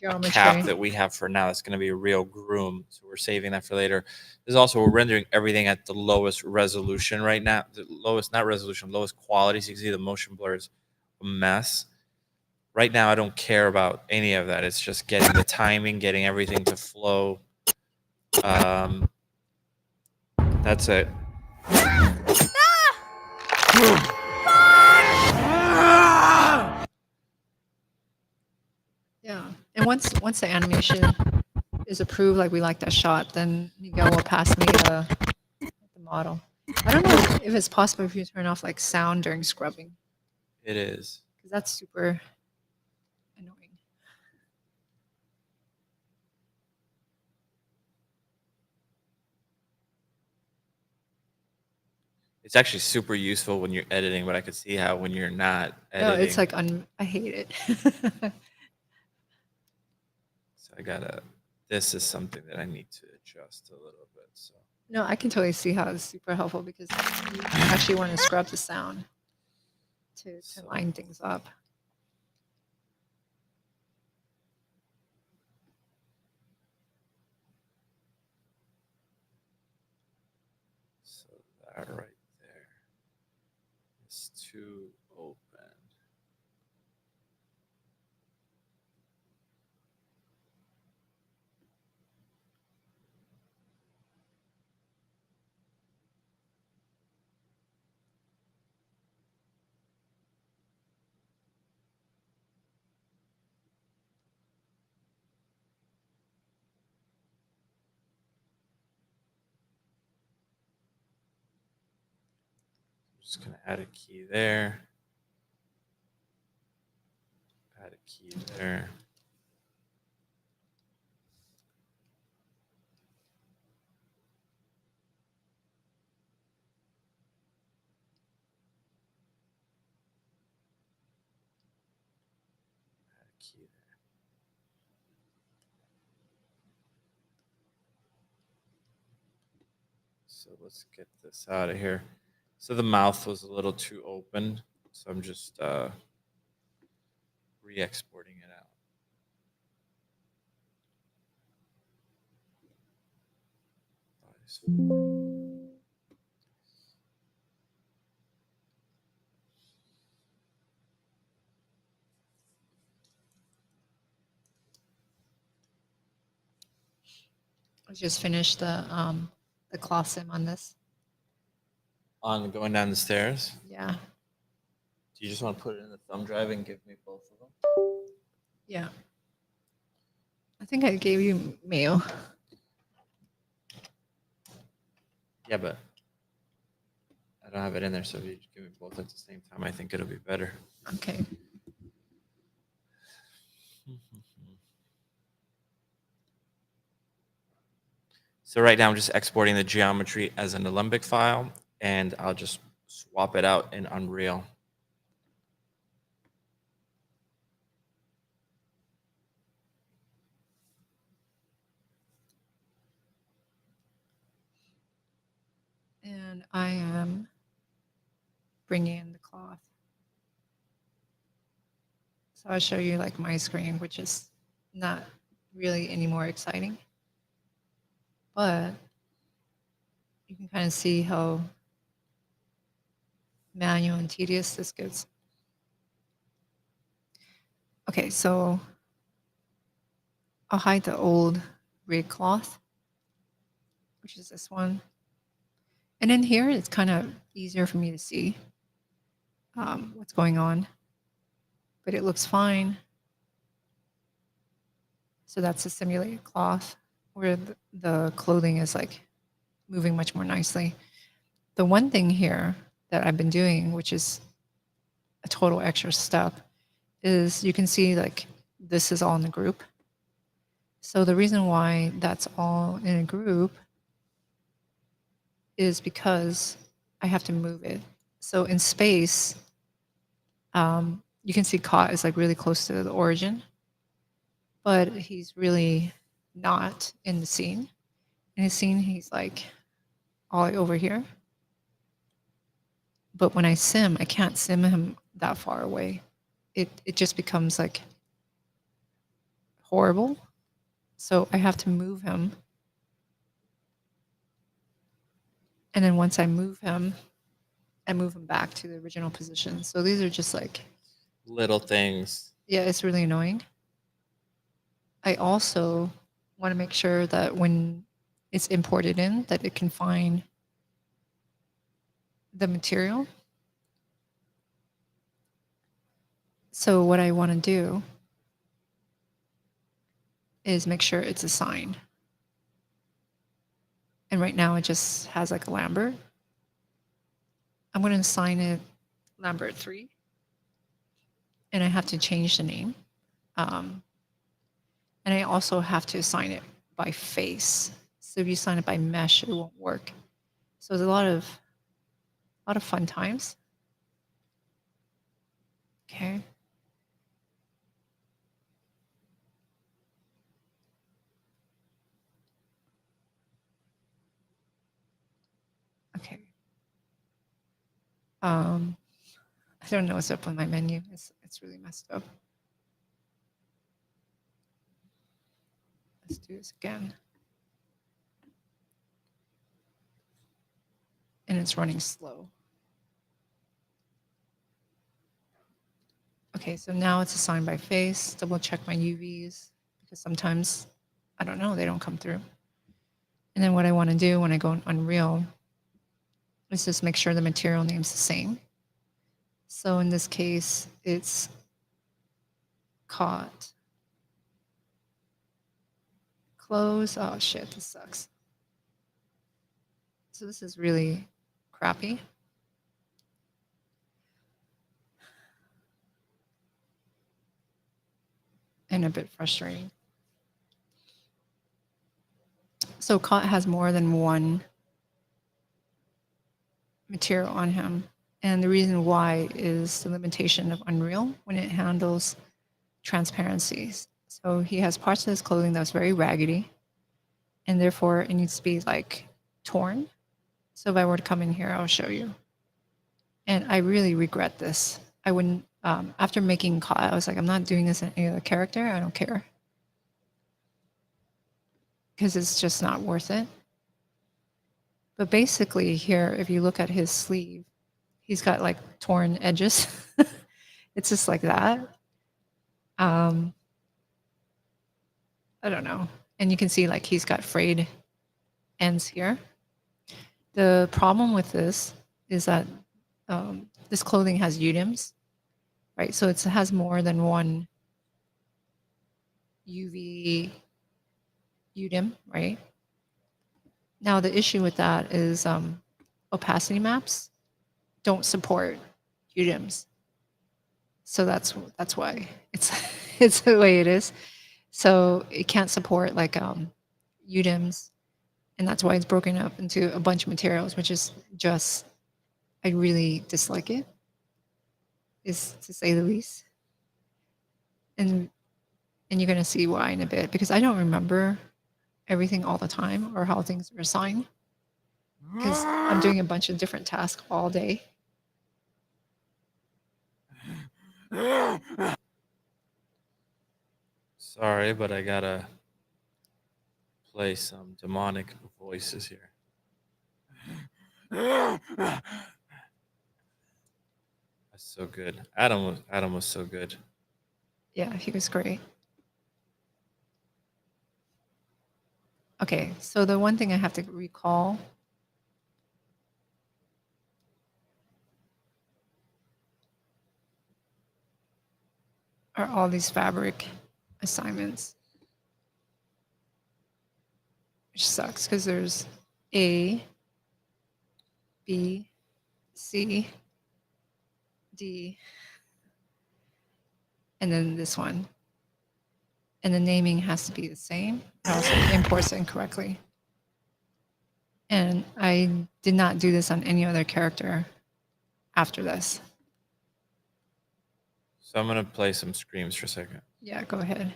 Geometry. cap that we have for now. That's going to be a real groom. So we're saving that for later. There's also, we're rendering everything at the lowest resolution right now. The lowest, not resolution, lowest quality. So you can see the motion blur is a mess. Right now, I don't care about any of that. It's just getting the timing, getting everything to flow. That's it. Yeah, and once the animation is approved, like we like that shot, then Miguel will pass me the model. I don't know if it's possible if you turn off like sound during scrubbing, It is. because that's super annoying. It's actually super useful when you're editing, but I could see how when you're not No, editing. it's like I hate it. So I gotta. This is something that I need to adjust a little bit. So No, I can totally see how it's super helpful because you actually want to scrub the sound to line things up. that right there is too open. Just gonna add a key there. Add a key there. Add a key there. So let's get this out of here. So the mouth was a little too open, so I'm just re-exporting it out. I just finished the cloth sim on this. On going down the stairs, Yeah, do you just want to put it in the thumb drive and give me both of them? yeah. I think I gave you mail. Yeah, but I don't have it in there, so if you give me both at the same time, I think it'll be better. Okay. So right now I'm just exporting the geometry as an Alembic file, and I'll just swap it out in Unreal. And I am bringing in the cloth. So I'll show you like my screen, which is not really any more exciting, but you can kind of see how manual and tedious this gets. Okay, so I'll hide the old rig cloth, which is this one. And in here, it's kind of easier for me to see what's going on, but it looks fine. So that's a simulated cloth where the clothing is like moving much more nicely. The one thing here that I've been doing, which is a total extra step, is you can see like this is all in the group. So the reason why that's all in a group is because I have to move it. So in space, you can see Ka is like really close to the origin, but he's really not in the scene. In his scene, he's like all over here. But when I sim, I can't sim him that far away. It just becomes like horrible. So I have to move him. And then once I move him back to the original position. So these are just like Little things. yeah, it's really annoying. I also want to make sure that when it's imported in, that it can find the material. So what I want to do is make sure it's assigned. And right now it just has like a Lambert. I'm going to assign it Lambert 3. And I have to change the name. And I also have to assign it by face. So if you assign it by mesh, it won't work. So there's a lot of fun times. Okay. Okay. I don't know what's up with my menu. It's really messed up. Let's do this again. And it's running slow. Okay, so now it's assigned by face. Double check my UVs because sometimes, I don't know, they don't come through. And then what I want to do when I go in Unreal is just make sure the material name's the same. So in this case, it's caught. Close. Oh shit, this sucks. So this is really crappy. And a bit frustrating. So caught has more than one material on him. And the reason why is the limitation of Unreal when it handles transparencies. So he has parts of his clothing that's very raggedy, and therefore it needs to be like torn. So if I were to come in here, I'll show you. And I really regret this. I wouldn't, after making Ka, I was like, I'm not doing this in any other character. I don't care. Because it's just not worth it. But basically here, if you look at his sleeve, he's got like torn edges. It's just like that. I don't know. And you can see like he's got frayed ends here. The problem with this is that this clothing has UDIMs, right? So it has more than one UV UDIM, right? Now the issue with that is opacity maps don't support UDIMs. So that's why it's it's the way it is. So it can't support like UDIMs, and that's why it's broken up into a bunch of materials, which is just I really dislike it, is to say the least. And you're gonna see why in a bit because I don't remember everything all the time or how things are assigned. because I'm doing a bunch of different tasks all day. Sorry, but I gotta play some demonic voices here. That's so good. Adam was so good. Yeah, he was great. Okay, so the one thing I have to recall are all these fabric assignments, which sucks because there's A, B, C, D, and then this one. And the naming has to be the same. I also imports it incorrectly. And I did not do this on any other character after this. So I'm gonna play some screams for a second. Yeah, go ahead.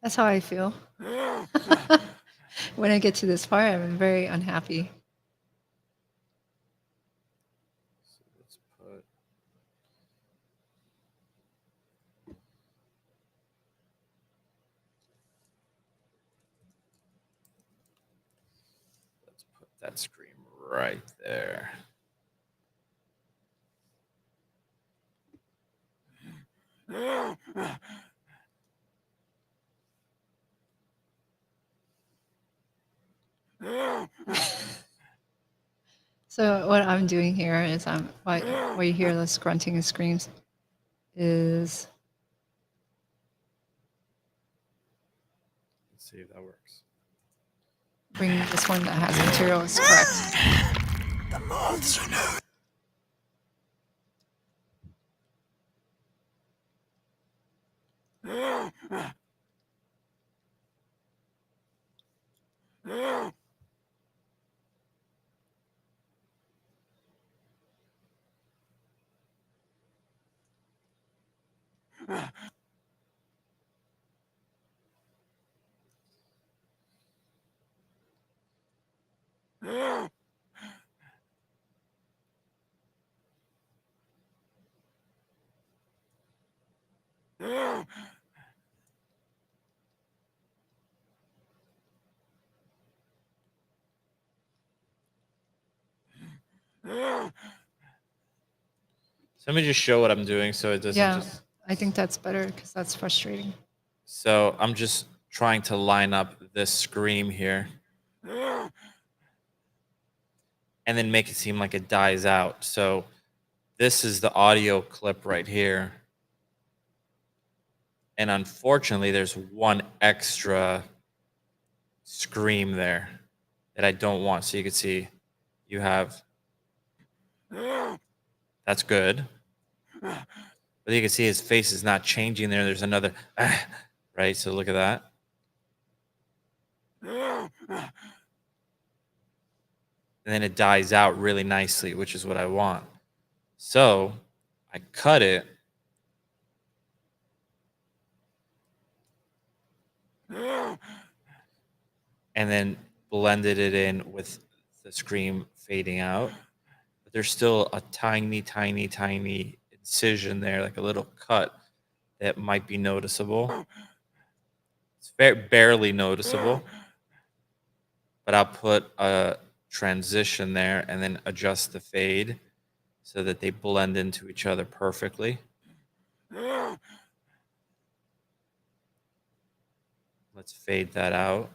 That's how I feel. When I get to this part, I'm very unhappy. So let's put that scream right there. So what I'm doing here is what you hear those grunting and screams is Let's see if that works. bringing this one that has material is correct. The moths are no. So let me just show what I'm doing so it doesn't Yeah, just. I think that's better because that's frustrating. So I'm just trying to line up this scream here and then make it seem like it dies out. So this is the audio clip right here. And unfortunately, there's one extra scream there that I don't want. So you can see you have, that's good. But you can see his face is not changing there. There's another, right? So look at that. And then it dies out really nicely, which is what I want. So I cut it. And then blended it in with the scream fading out. But there's still a tiny, tiny, tiny incision there, like a little cut that might be noticeable. It's barely noticeable. But I'll put a transition there and then adjust the fade so that they blend into each other perfectly. Let's fade that out.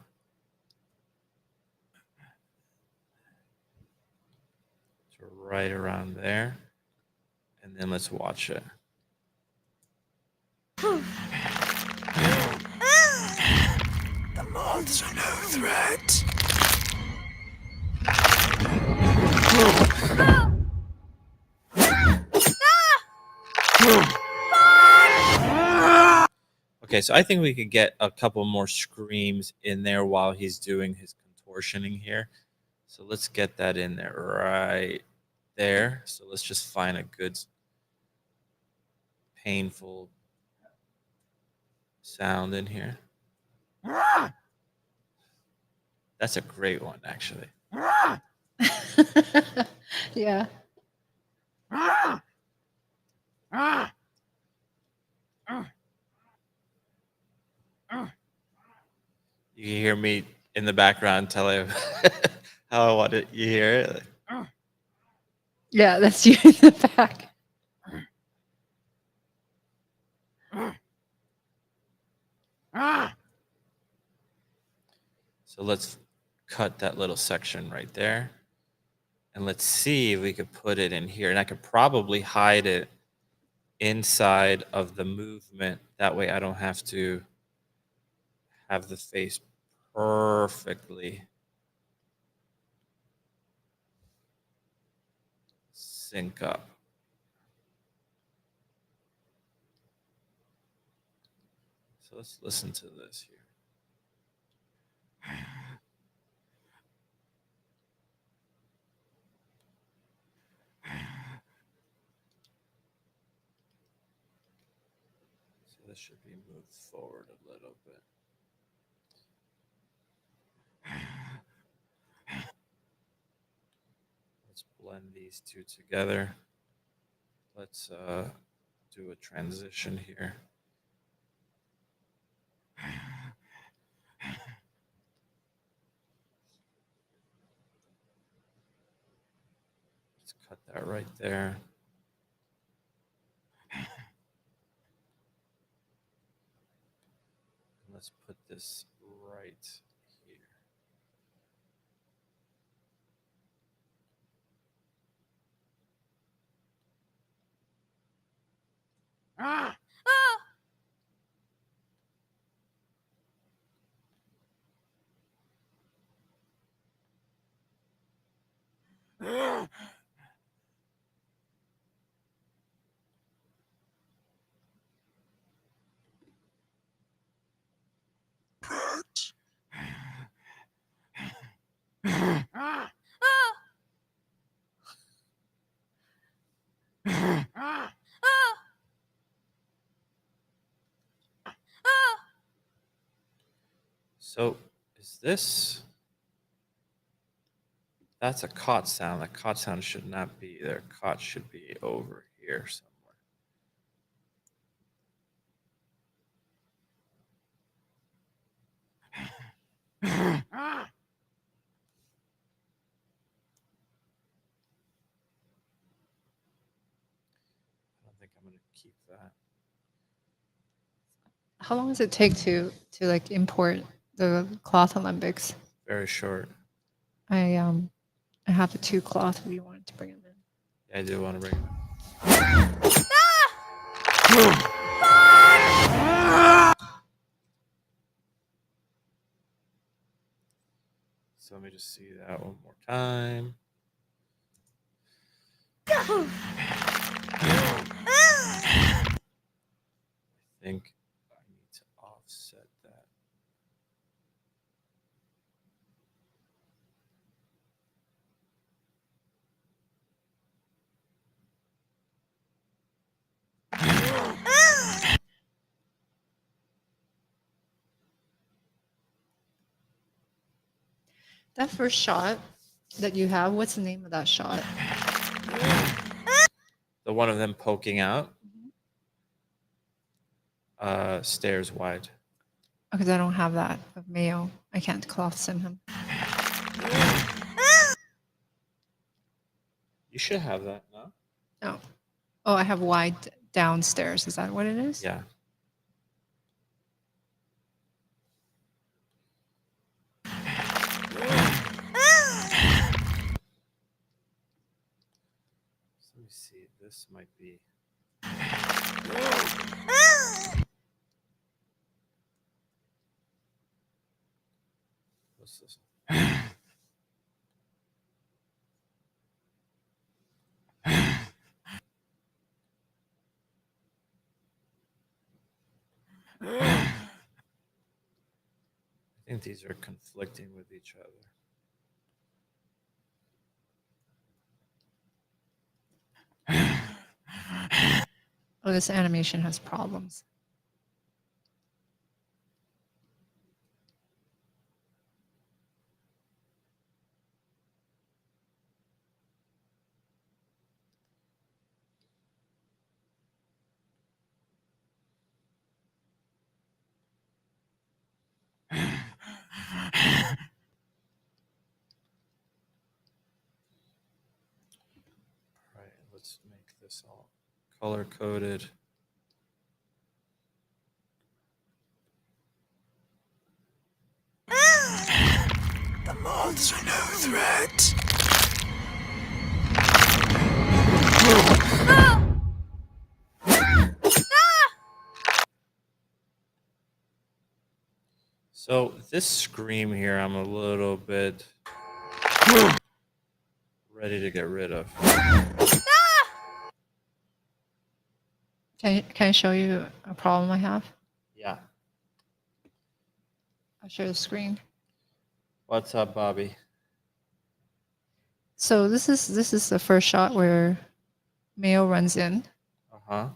So right around there. And then let's watch it. The moths are no threat. Okay, so I think we could get a couple more screams in there while he's doing his contortioning here. So let's get that in there right there. So let's just find a good painful sound in here. That's a great one, actually. Yeah. You can hear me in the background telling how I want it. You hear it? Yeah, that's you in the back. So let's cut that little section right there. And let's see if we could put it in here. And I could probably hide it inside of the movement. That way I don't have to have the face perfectly sync up. So let's listen to this here. So this should be moved forward a little bit. Let's blend these two together. Let's do a transition here. Let's cut that right there. Let's put this right here. So is this? That's a caught sound. That caught sound should not be there. Caught should be over here somewhere. I don't think I'm going to keep that. How long does it take to like import the cloth Olympics? Very short. I have the 2 cloth if you wanted to bring them in. Yeah, I do want to bring it up. So let me just see that one more time. I think I need to offset that. That first shot that you have, what's the name of that shot? The one of them poking out. Stairs wide. Because I don't have that of Mayo. I can't cloth sim him. You should have that, no? No. Oh, I have wide downstairs. Is that what it is? Yeah. So let me see. This might be. What's this? I think these are conflicting with each other. Oh, this animation has problems. let's make this all color coded. The moths are no threat. So this scream here, I'm a little bit ready to get rid of. Can I show you a problem I have? Yeah. I'll share the screen. What's up, Bobby? So this is the first shot where Mayo runs in, Uh-huh.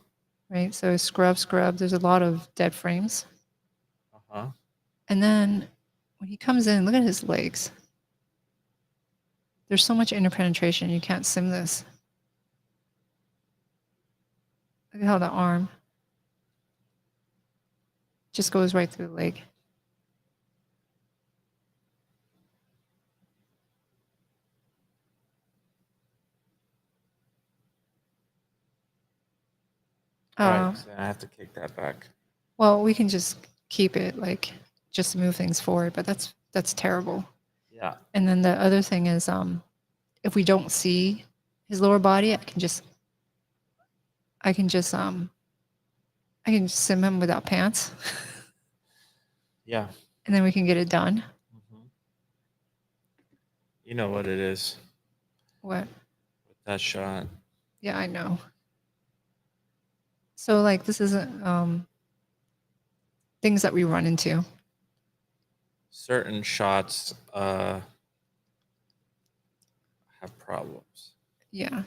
right? So scrub, scrub. There's a lot of dead frames. Uh-huh. And then when he comes in, look at his legs. There's so much interpenetration. You can't sim this. Look at how the arm just goes right through the leg. Right. So I have to kick that back. Well, we can just keep it like just move things forward, but that's terrible. Yeah. And then the other thing is, if we don't see his lower body, I can just sim him without pants, Yeah. and then we can get it done. Mm-hmm. You know what it is What? with that shot. Yeah, I know. So like this isn't things that we run into. Certain shots have problems. Yeah.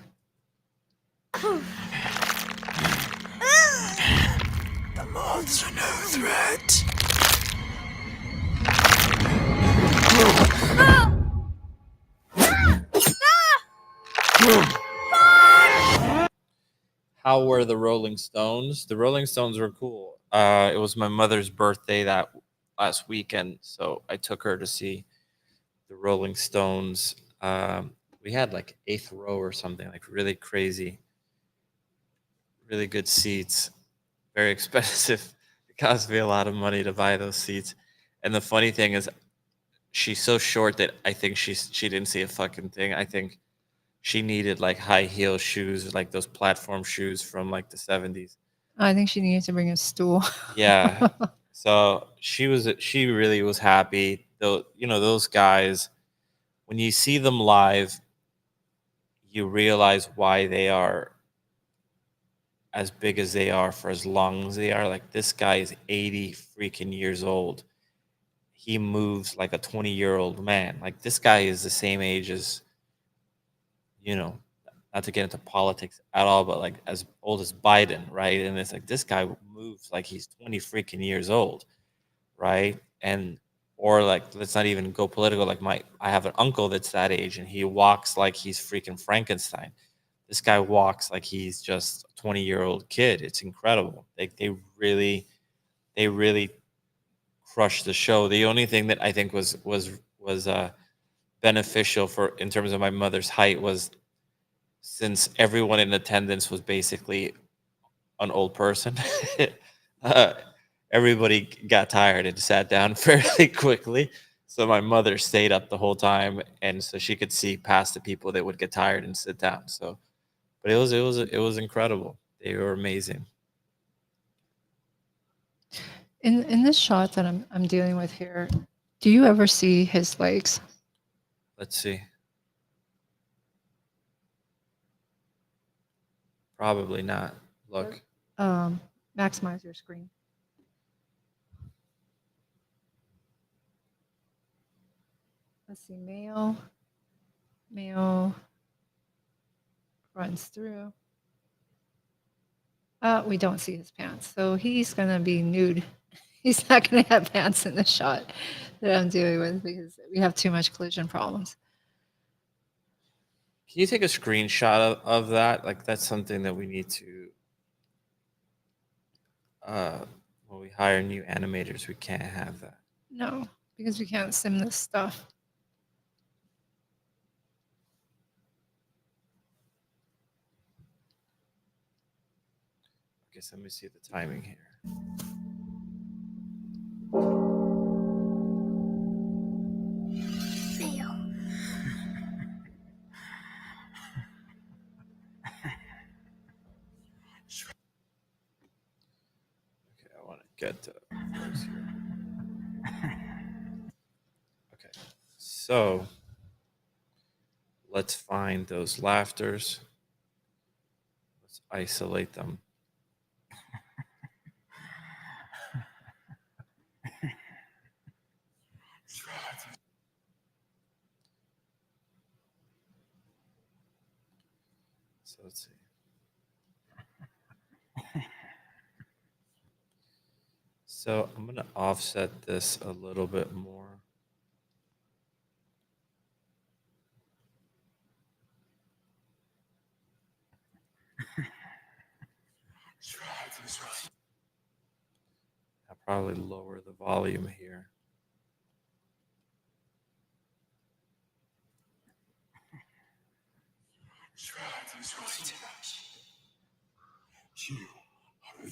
The moths are no threat. How were the Rolling Stones? The Rolling Stones were cool. It was my mother's birthday that last weekend, so I took her to see the Rolling Stones. We had like 8th row or something, like really crazy, really good seats, very expensive. It cost me a lot of money to buy those seats. And the funny thing is, she's so short that I think she didn't see a fucking thing. I think she needed like high heel shoes, like those platform shoes from like the 70s. I think she needed to bring a stool. Yeah. So she really was happy. Though, you know, those guys, when you see them live, you realize why they are as big as they are for as long as they are. Like this guy is 80 freaking years old. He moves like a 20-year-old man. Like this guy is the same age as, you know, not to get into politics at all, but like as old as Biden, right? And it's like this guy moves like he's 20 freaking years old, right? And or like let's not even go political. Like I have an uncle that's that age and he walks like he's freaking Frankenstein. This guy walks like he's just a 20-year-old kid. It's incredible. They really crushed the show. The only thing that I think was beneficial for in terms of my mother's height was since everyone in attendance was basically an old person, uh, everybody got tired and sat down fairly quickly. So my mother stayed up the whole time, and so she could see past the people that would get tired and sit down. So, but it was incredible. They were amazing. In this shot that I'm dealing with here, do you ever see his legs? Let's see. Probably not. Look. Maximize your screen. Let's see, Mayo runs through. We don't see his pants, so he's gonna be nude. He's not gonna have pants in the shot that I'm dealing with because we have too much collision problems. Can you take a screenshot of that? Like that's something that we need to when we hire new animators, we can't have that. No, because we can't sim this stuff. focus. Let me see the timing here. Theo. Okay, I want to get to those here. Okay, so let's find those laughters. Let's isolate them. So let's see. So I'm going to offset this a little bit more. I'll probably lower the volume here. You are a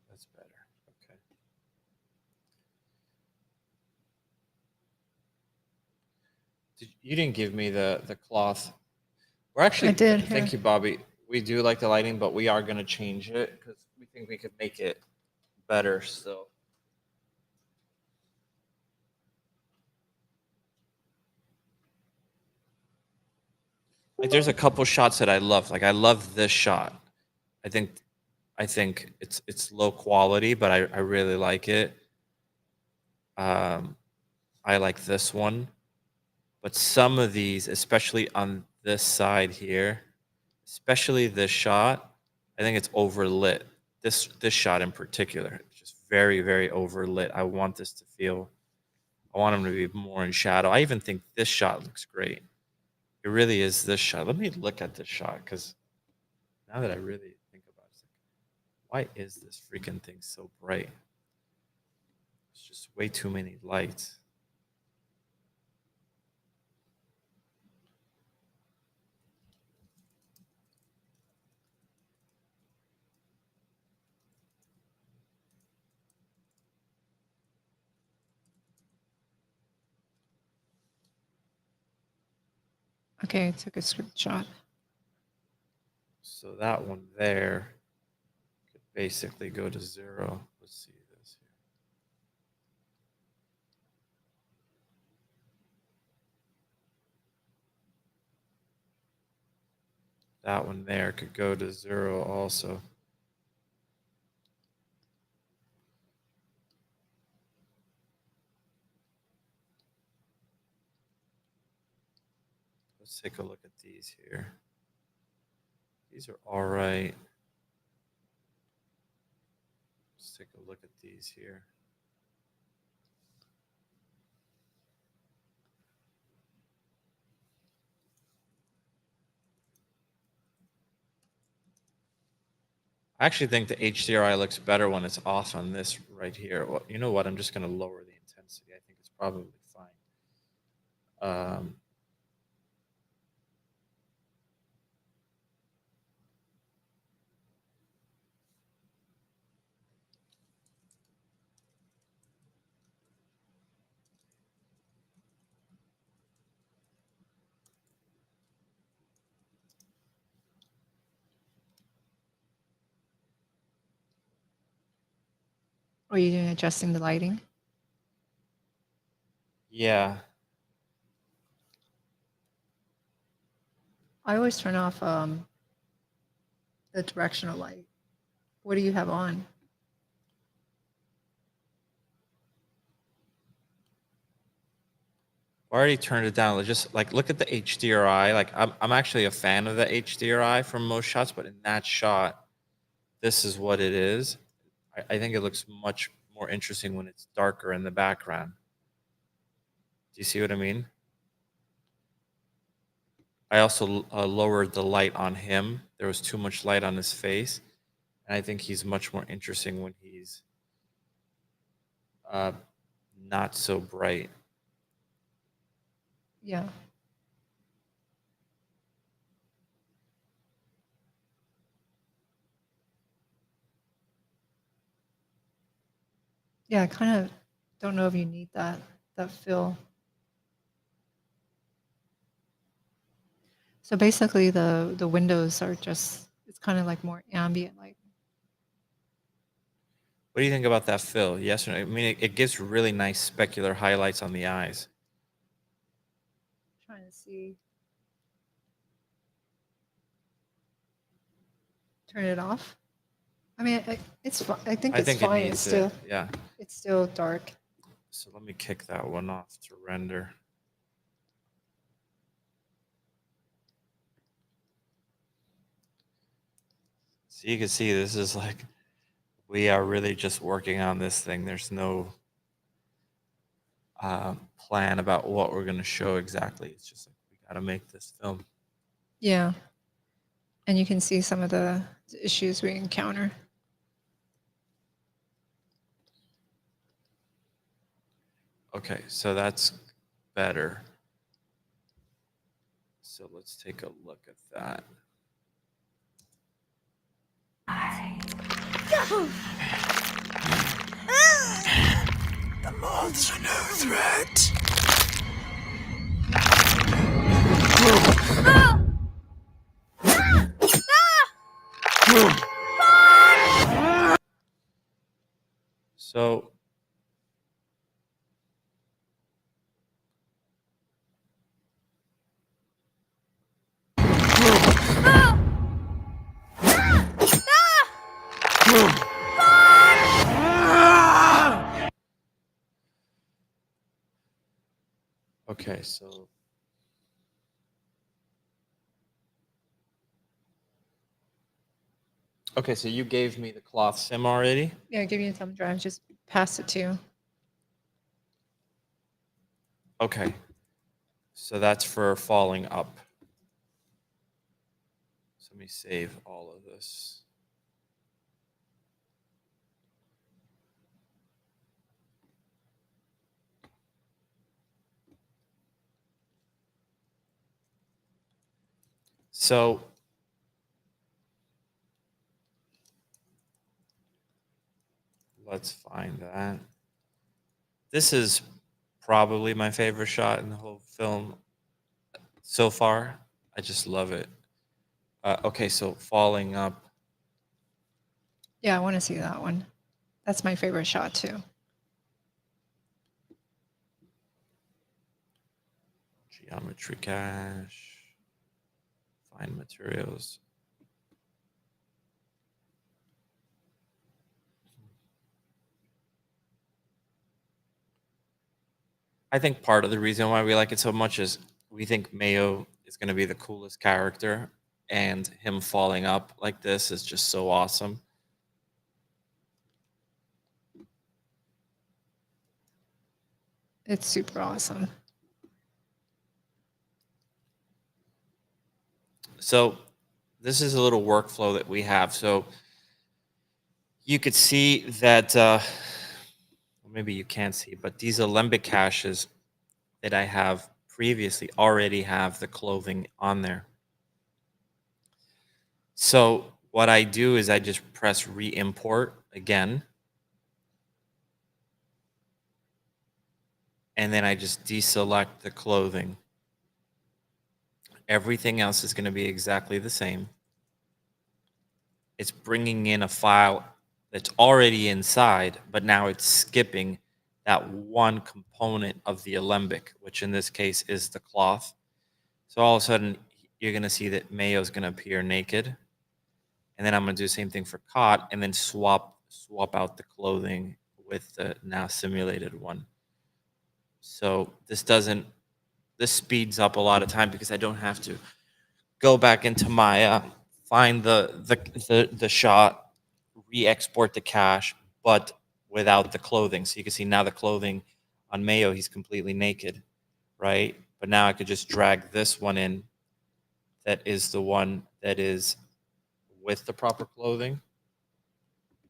That's better. Okay. You didn't give me the cloth. We're actually. I did, Thank here. you, Bobby. We do like the lighting, but we are going to change it because we think we could make it better still. Like there's a couple shots that I love. Like I love this shot. I think it's low quality, but I really like it. I like this one. But some of these, especially on this side here, especially this shot, I think it's overlit. This shot in particular, it's just very, very overlit. I want this to feel, I want him to be more in shadow. I even think this shot looks great. It really is this shot. Let me look at this shot because now that I really think about it, it's like, why is this freaking thing so bright? It's just way too many lights. Okay, I took a screenshot. So that one there could basically go to 0. Let's see this here. That one there could go to 0 also. Let's take a look at these here. These are all right. Let's take a look at these here. I actually think the HDRI looks better when it's off on this right here. Well, you know what? I'm just going to lower the intensity. I think it's probably fine. Are you doing adjusting the lighting? Yeah. I always turn off the directional light. What do you have on? I already turned it down. Just like look at the HDRI. Like I'm actually a fan of the HDRI from most shots, but in that shot, this is what it is. I think it looks much more interesting when it's darker in the background. Do you see what I mean? I also lowered the light on him. There was too much light on his face. And I think he's much more interesting when he's not so bright. Yeah. Yeah, I kind of don't know if you need that fill. So basically the windows are just, it's kind of like more ambient light. What do you think about that fill? Yes or no? I mean, it gives really nice specular highlights on the eyes. Trying to see. Turn it off. I mean, it's fine. I think I it's think fine. it It's needs still, yeah. it's still dark. So let me kick that one off to render. So you can see this is like, we are really just working on this thing. There's no plan about what we're going to show exactly. It's just like, we got to make this film. Yeah. And you can see some of the issues we encounter. Okay, so that's better. So let's take a look at that. The moths are no threat. So okay, so okay, so you gave me the cloth sim already. Yeah, give you a thumb drive. Just pass it to you. Okay, so that's for falling up. So let me save all of this. So let's find that. This is probably my favorite shot in the whole film so far. I just love it. Okay, so falling up. Yeah, I want to see that one. That's my favorite shot too. Geometry cache. Find materials. I think part of the reason why we like it so much is we think Mayo is going to be the coolest character, and him falling up like this is just so awesome. It's super awesome. So this is a little workflow that we have. So you could see that, maybe you can't see, but these alembic caches that I have previously already have the clothing on there. So what I do is I just press re-import again. And then I just deselect the clothing. Everything else is going to be exactly the same. It's bringing in a file that's already inside, but now it's skipping that one component of the alembic, which in this case is the cloth. So all of a sudden, you're going to see that Mayo is going to appear naked. And then I'm going to do the same thing for Cot, and then swap out the clothing with the now simulated one. So this speeds up a lot of time because I don't have to go back into my find the shot, re-export the cache, but without the clothing. So you can see now the clothing on Mayo, he's completely naked, right? But now I could just drag this one in. That is the one that is with the proper clothing,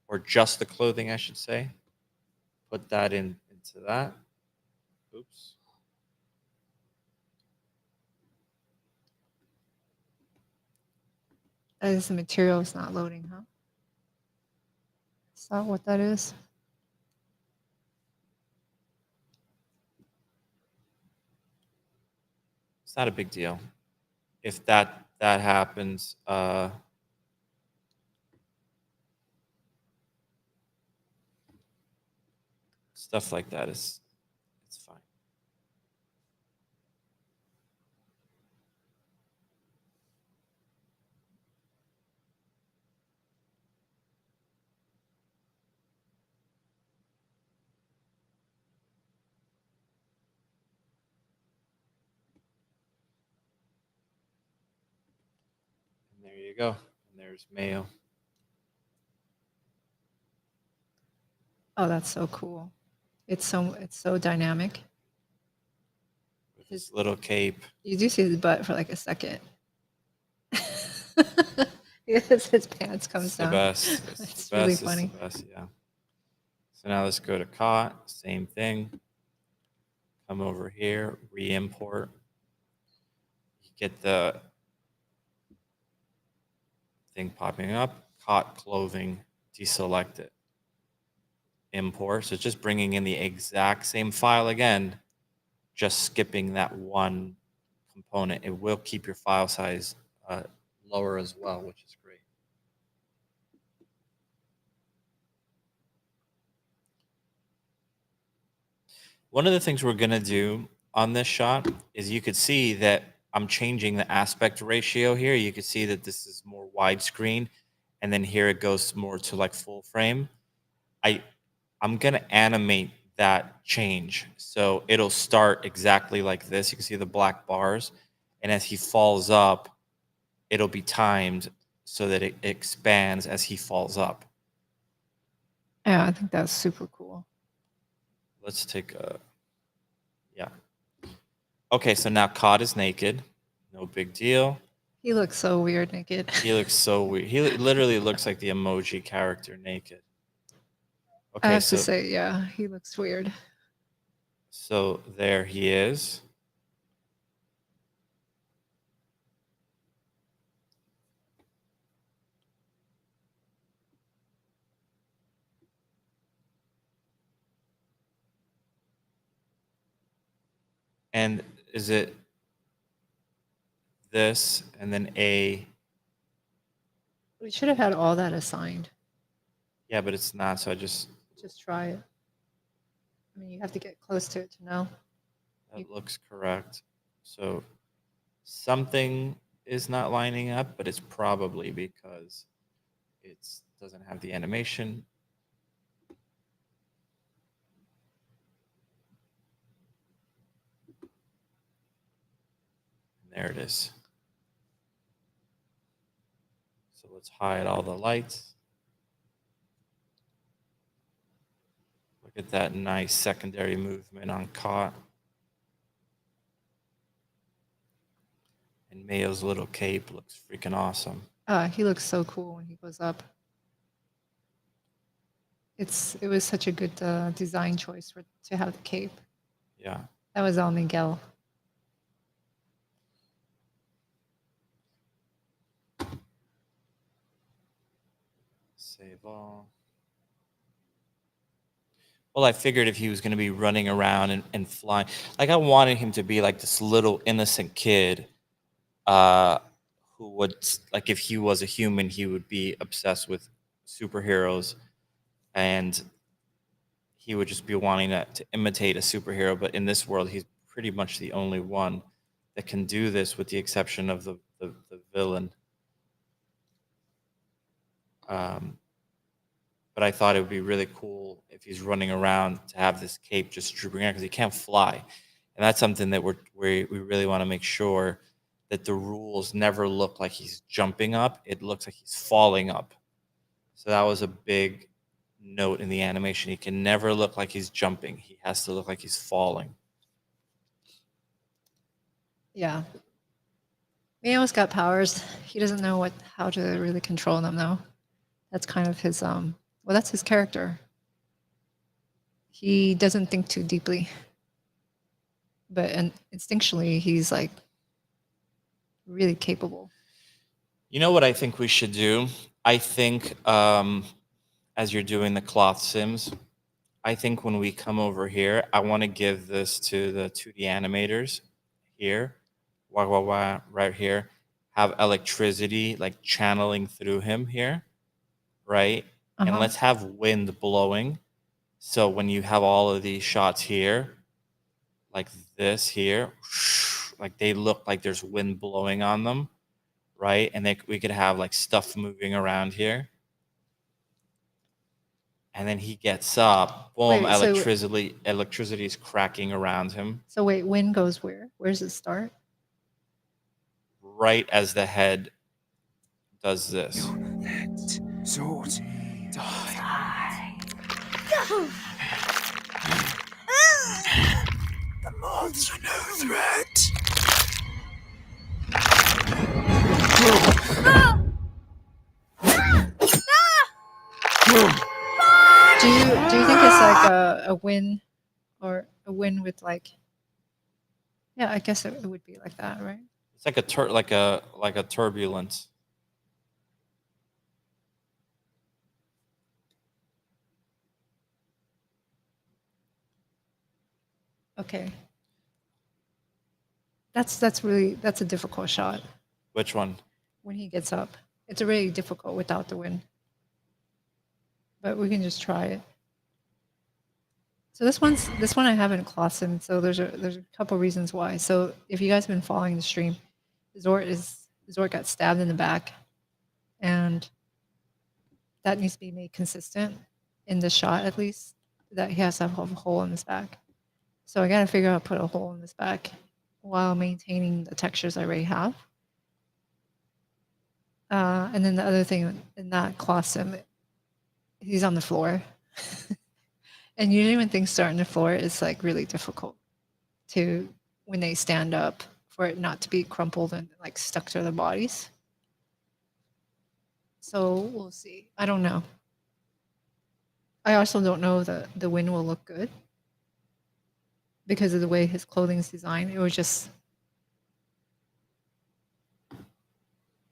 or just the clothing, I should say. Put that into that. Oops. As the material is not loading, huh? Is that what that is? It's not a big deal. If that happens, stuff like that it's fine. And there you go. And there's Mayo. Oh, that's so cool. It's so dynamic. With his little cape. You do see his butt for like a second. Yes, his pants comes It's the down. best. It's really funny. It's the best, yeah. So now let's go to caught. Same thing. Come over here, re-import. You get the thing popping up. Caught clothing, deselect it. Import. So it's just bringing in the exact same file again, just skipping that one component. It will keep your file size lower as well, which is great. One of the things we're going to do on this shot is you could see that I'm changing the aspect ratio here. You could see that this is more widescreen, and then here it goes more to like full frame. I'm going to animate that change. So it'll start exactly like this. You can see the black bars, and as he falls up, it'll be timed so that it expands as he falls up. Yeah, I think that's super cool. Let's take a, yeah. Okay, so now Cod is naked. No big deal. He looks so weird naked. He looks so weird. He literally looks like the emoji character naked. I Okay, have to say, yeah, he looks weird. so there he is. And is it this and then A? We should have had all that assigned. Yeah, but it's not. So I just try it. I mean, you have to get close to it to know. that looks correct. So something is not lining up, but it's probably because it doesn't have the animation. There it is. So let's hide all the lights. Look at that nice secondary movement on caught. And Mayo's little cape looks freaking awesome. He looks so cool when he goes up. It was such a good design choice to have the cape. Yeah. That was all Miguel. Save all. Well, I figured if he was going to be running around and flying, like I wanted him to be like this little innocent kid who would, like if he was a human, he would be obsessed with superheroes and he would just be wanting to imitate a superhero. But in this world, he's pretty much the only one that can do this with the exception of the villain. But I thought it would be really cool if he's running around to have this cape just drooping out because he can't fly. And that's something that we really want to make sure that the rules never look like he's jumping up. It looks like he's falling up. So that was a big note in the animation. He can never look like he's jumping. He has to look like he's falling. Yeah. Mio's got powers. He doesn't know how to really control them though. That's kind of his that's his character. He doesn't think too deeply. but instinctually he's like really capable. You know what I think we should do? I think as you're doing the cloth sims, I think when we come over here, I want to give this to the 2D animators here, right here, have electricity like channeling through him here, right? And Uh-huh. let's have wind blowing. So when you have all of these shots here, like this here, like they look like there's wind blowing on them, right? And we could have like stuff moving around here. And then he gets up, boom, Wait, so- electricity is cracking around him. So wait, wind goes where? Where does it start? Right as the head does this. Let sword die. The moths are no threat. Do you think it's like a win, or a win with like? Yeah, I guess it would be like that, right? It's like a turbulence. Okay. That's a difficult shot Which one? when he gets up. It's really difficult without the wind. But we can just try it. So this one I haven't cloth sim, so there's a couple reasons why. So if you guys have been following the stream, Zort got stabbed in the back, and that needs to be made consistent in the shot at least, that he has to have a hole in his back. So I gotta figure out how to put a hole in his back while maintaining the textures I already have. And then the other thing in that cloth sim, he's on the floor. And usually when things start on the floor, it's like really difficult to, when they stand up, for it not to be crumpled and like stuck to their bodies. So we'll see. I don't know. I also don't know that the wind will look good because of the way his clothing is designed. It was just,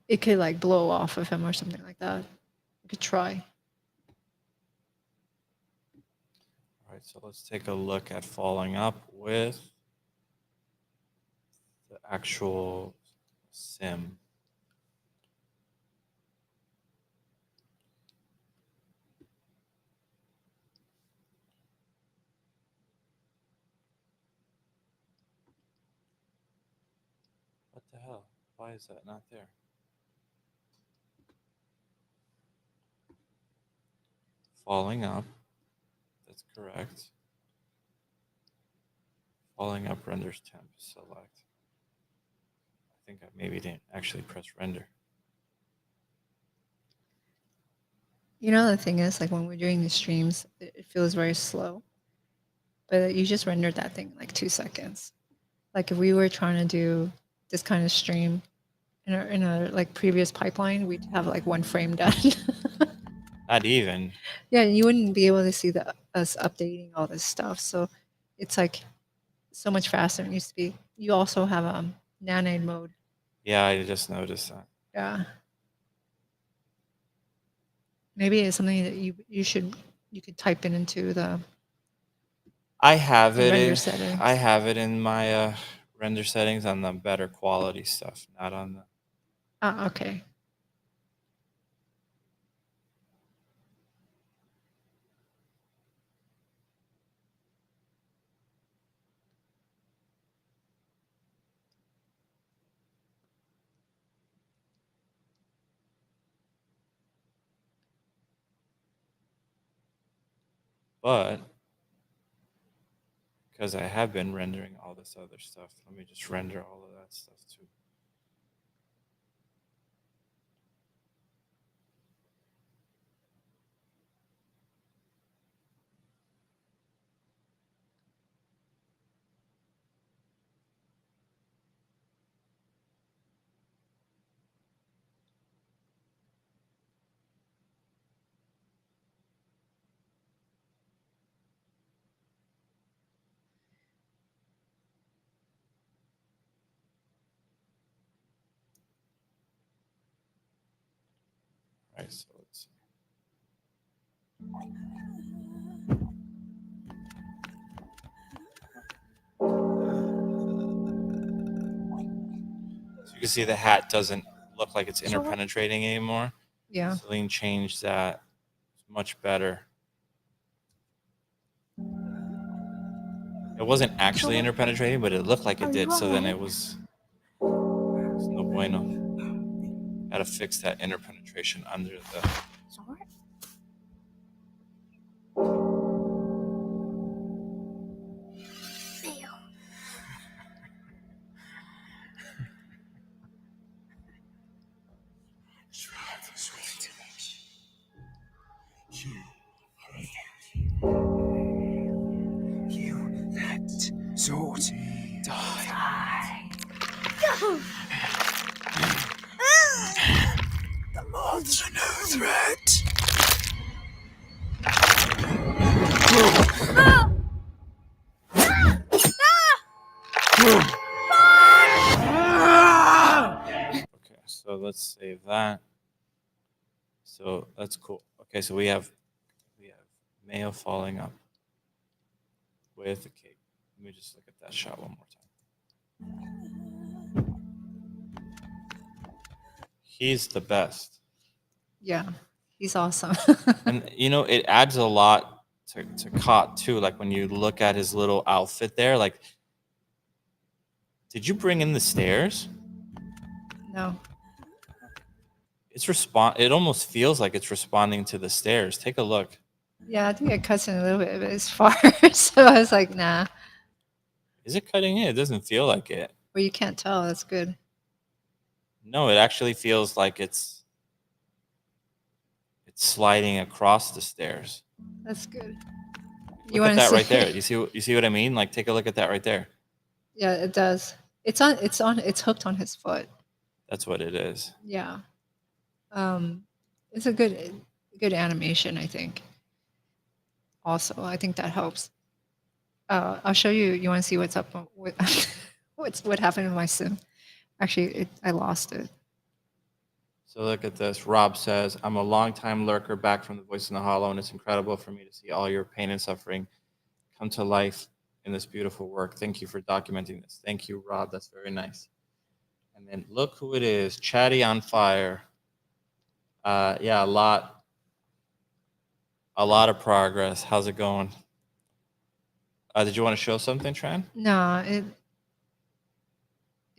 it could like blow off of him or something like that. We could try. All right, so let's take a look at following up with the actual sim. What the hell? Why is that not there? Falling up. That's correct. Falling up renders temp. Select. I think I maybe didn't actually press render. You know, the thing is, like when we're doing the streams, it feels very slow. But you just rendered that thing in like 2 seconds. Like if we were trying to do this kind of stream in a like previous pipeline, we'd have like 1 frame done. Not even. Yeah, you wouldn't be able to see us updating all this stuff. So it's like so much faster than it used to be. You also have nanite mode. Yeah, I just noticed that. Yeah. Maybe it's something that you could type it into the I have it render in, settings. I have it in my render settings on the better quality stuff, not on the. Ah, okay. But because I have been rendering all this other stuff, let me just render all of that stuff too. so let's see. So you can see the hat doesn't look like it's interpenetrating anymore. Yeah. Celine changed that. It's much better. It wasn't actually interpenetrating, but it looked like it did. So then it was no bueno. Got to fix that interpenetration under the. Sword? Fail. You let sword die. The moths are no threat. Okay, so let's save that. So that's cool. Okay, so we have Mayo falling up with the cape. Let me just look at that shot one more time. He's the best. Yeah. He's awesome. And it adds a lot to Cot too. Like when you look at his little outfit there, like, did you bring in the stairs? No. It almost feels like it's responding to the stairs. Take a look. Yeah, I think it cuts in a little bit, but it's far. So I was like, nah. Is it cutting in? It doesn't feel like it. Well, you can't tell. That's good. No, it actually feels like it's sliding across the stairs. That's good. Look at that right there. You see what I mean? Like, take a look at that right there. Yeah, it does. It's hooked on his foot. That's what it is. Yeah. It's a good animation, I think. Also, I think that helps. I'll show you. You want to see what's up with what happened with my sim? Actually, I lost it. So look at this. Rob says, I'm a longtime lurker back from the Voice in the Hollow, and it's incredible for me to see all your pain and suffering come to life in this beautiful work. Thank you for documenting this. Thank you, Rob. That's very nice. And then look who it is. Chatty on fire. Yeah, a lot of progress. How's it going? Did you want to show something, Tran? No, it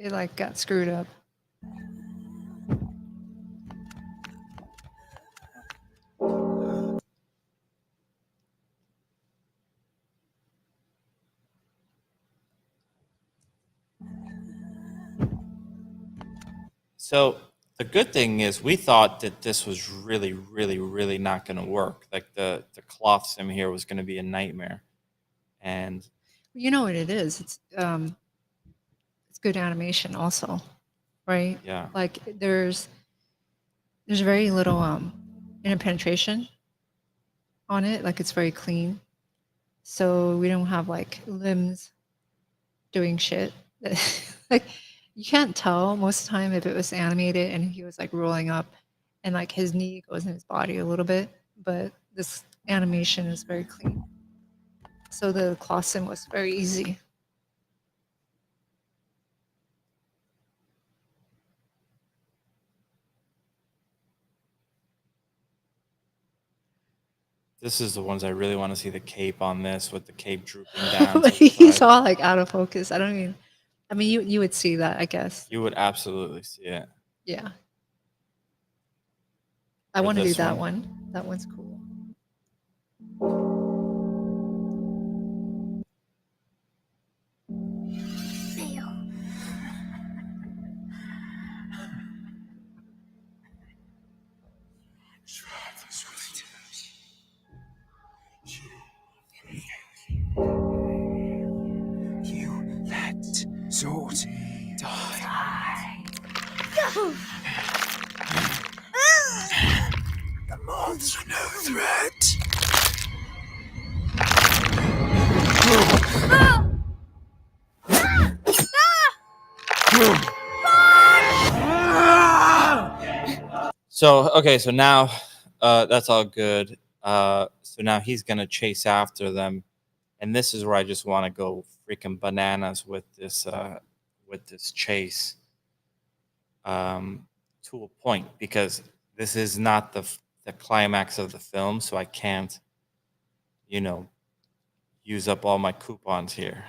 like got screwed up. So the good thing is we thought that this was really, really, really not going to work. Like the cloth sim here was going to be a nightmare. And You know what it is? It's good animation also, right? yeah. Like there's very little interpenetration on it. Like it's very clean. So we don't have like limbs doing shit. Like you can't tell most of the time if it was animated and he was like rolling up and like his knee goes in his body a little bit, but this animation is very clean. So the cloth sim was very easy. This is the ones I really want to see the cape on this with the cape drooping down. But he's all like out of focus. I mean, you would see that, I guess. You would absolutely see it. Yeah. I Or want to do this that one. one. That one's cool. Fail. You let sword die. The moths are no threat. So okay, so now that's all good. So now he's gonna chase after them, and this is where I just want to go freaking bananas with this chase, to a point, because this is not the climax of the film, so I can't, you know, use up all my coupons here,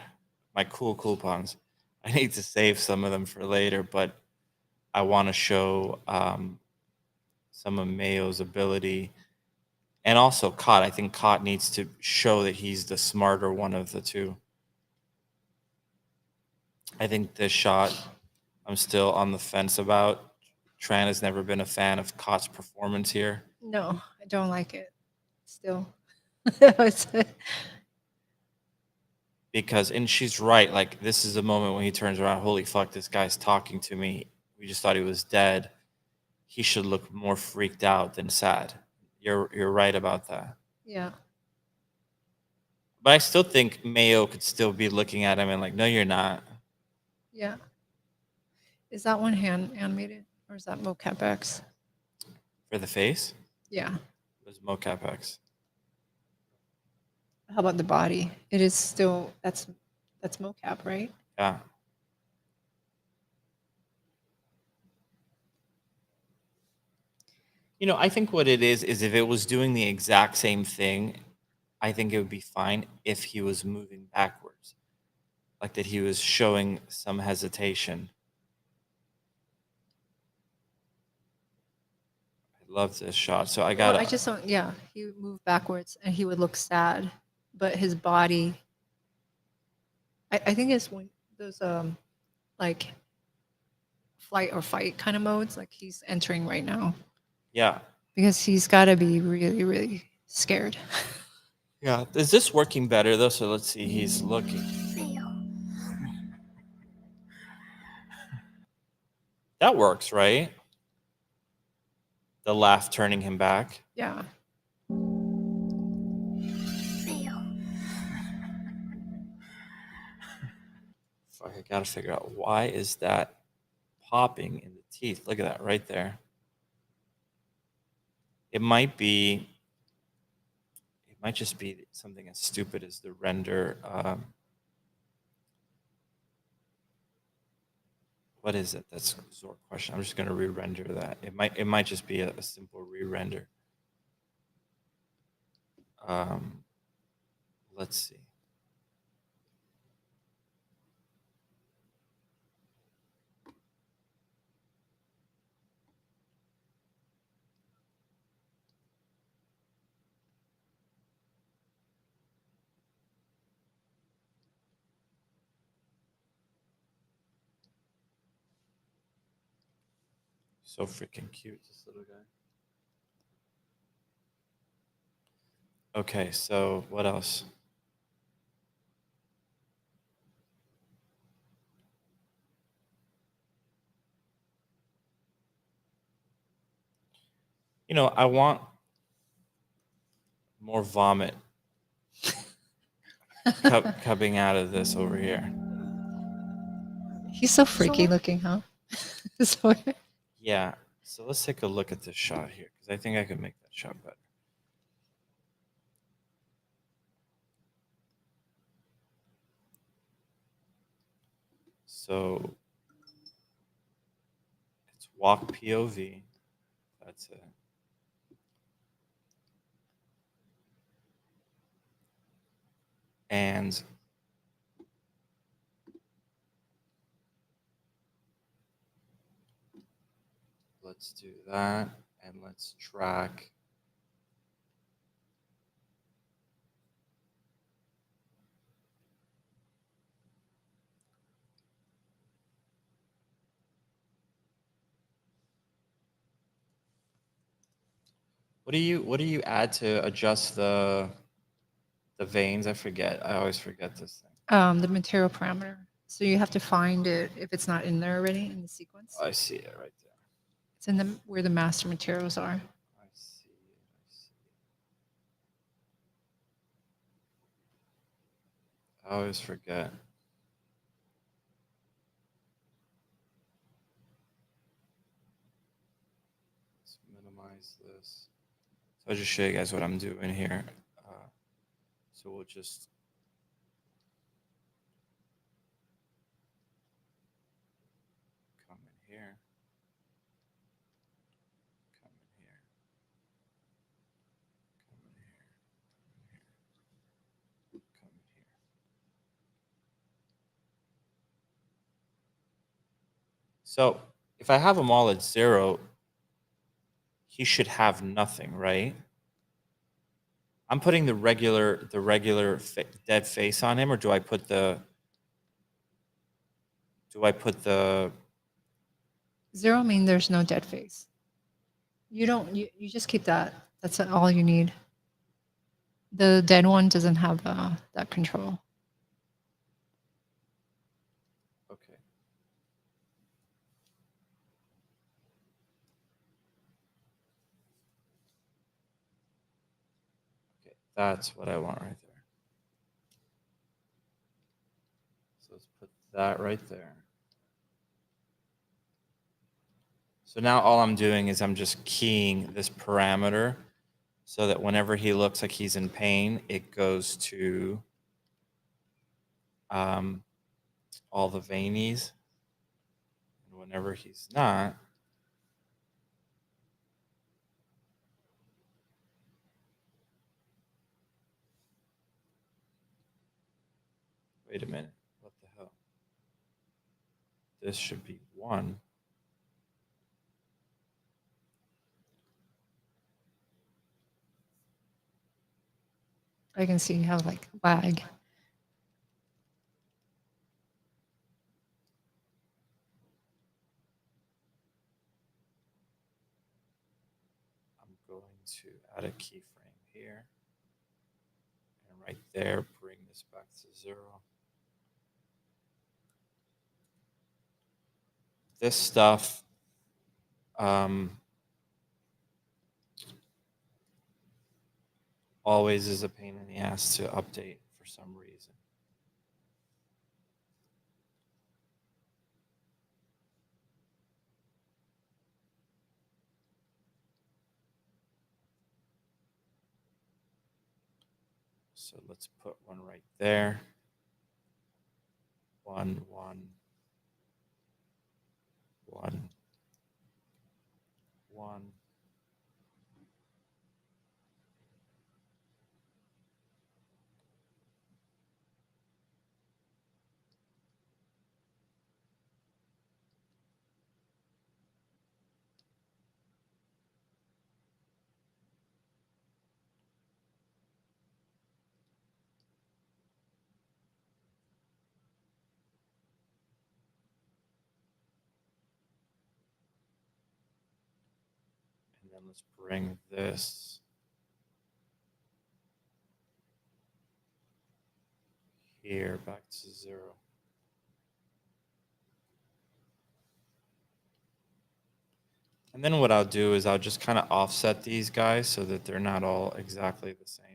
my cool coupons. I need to save some of them for later, but I want to show some of Mayo's ability. And also Cott. I think Cott needs to show that he's the smarter one of the two. I think this shot, I'm still on the fence about. Tran has never been a fan of Cott's performance here. No, I don't like it. Still. It's- Because, and she's right, like, this is a moment when he turns around, holy fuck, this guy's talking to me. We just thought he was dead. He should look more freaked out than sad. You're right about that. yeah. But I still think Mayo could still be looking at him and like, no, you're not. Yeah. Is that one hand animated or is that mocap X? For the face, Yeah. it was mocap X. How about the body? It is still that's mocap, right? Yeah. You know, I think what it is if it was doing the exact same thing, I think it would be fine if he was moving backwards. Like that he was showing some hesitation. I love this shot. So I got I just don't. Yeah, he would move backwards and he would look sad, but his body. I think it's when those like flight or fight kind of modes like he's entering right now yeah. because he's got to be really really scared. Yeah. Is this working better though? So let's see. He's looking. Mayo. That works, right? The laugh turning him back. Yeah. Mayo. Fuck, I gotta figure out why is that popping in the teeth. Look at that right there. It might just be something as stupid as the render. What is it? That's a Zork question. I'm just gonna re-render that. It might just be a simple re-render. Let's see. So freaking cute, this little guy. Okay, so what else? You know, I want more vomit coming out of this over here. He's so freaky looking, huh? So- Yeah. So let's take a look at this shot here because I think I could make that shot better. So it's walk POV. That's it. And let's do that. And let's track. What do you add to adjust the veins? I forget. I always forget this thing. the material parameter. So you have to find it if it's not in there already in the sequence. I see it right there. It's in the where the master materials are. I see it. I see it. I always forget. Let's So I'll just show you guys what I'm doing here. So we'll just come in here, come in here, come in here, come in here. So if I have them all at 0, he should have nothing, right? I'm putting the regular dead face on him, or do I put the 0 mean there's no dead face. You don't. You just keep that. That's all you need. The dead one doesn't have that control. okay. Okay, that's what I want right there. So let's put that right there. So now all I'm doing is I'm just keying this parameter so that whenever he looks like he's in pain, it goes to all the veinies. And whenever he's not, wait a minute, what the hell? This should be 1. I can see how like lag. I'm going to add a keyframe here. And right there, bring this back to 0. This stuff, always is a pain in the ass to update for some reason. So let's put one right there. 1, 1, 1, 1. And then let's bring this here back to 0. And then what I'll do is I'll just kind of offset these guys so that they're not all exactly the same.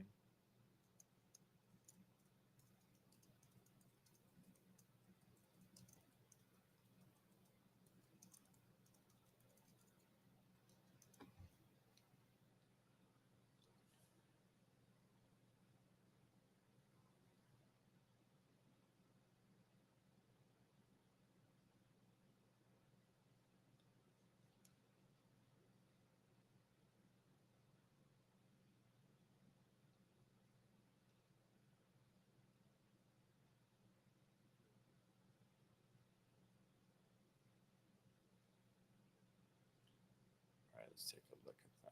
All right, let's take a look at that.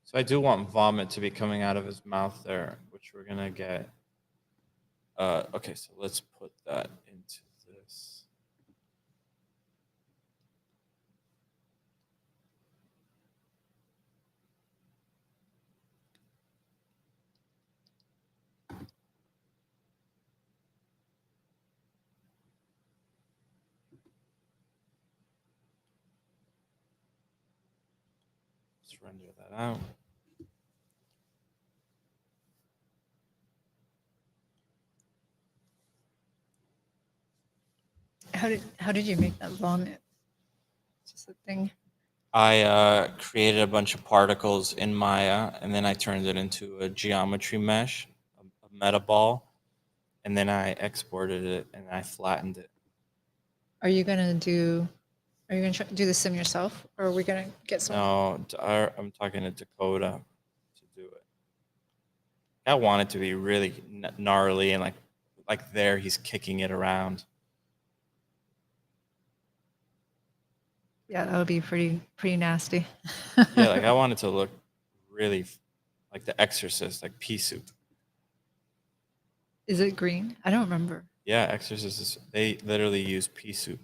So I do want vomit to be coming out of his mouth there, which we're gonna get. Okay, so let's put that into this. Let's render that out. how did you make that vomit? Just a thing. I created a bunch of particles in Maya, and then I turned it into a geometry mesh, a meta ball, and then I exported it and I flattened it. Are you gonna do do the sim yourself, or are we gonna get someone? No, I'm talking to Dakota to do it. I want it to be really gnarly and like there he's kicking it around. Yeah, that would be pretty nasty. Yeah, like I want it to look really like The Exorcist, like pea soup. Is it green? I don't remember. Yeah, Exorcist is they literally use pea soup.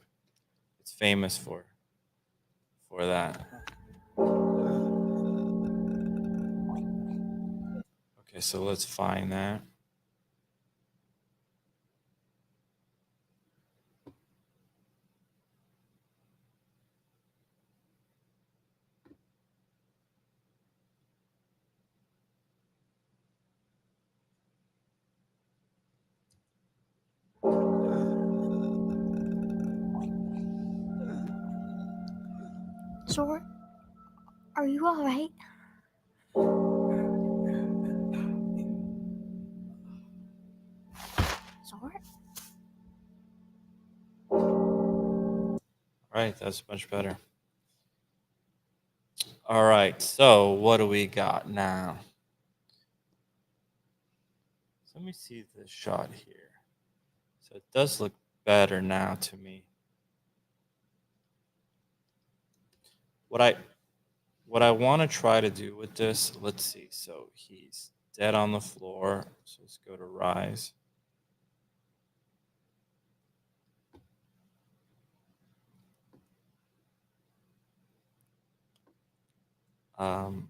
It's famous for that. Okay, so let's find that. Zor, are you alright? Zor? All right, that's much better. All right, so what do we got now? So let me see this shot here. So it does look better now to me. What I want to try to do with this, let's see. So he's dead on the floor. So let's go to rise. Um,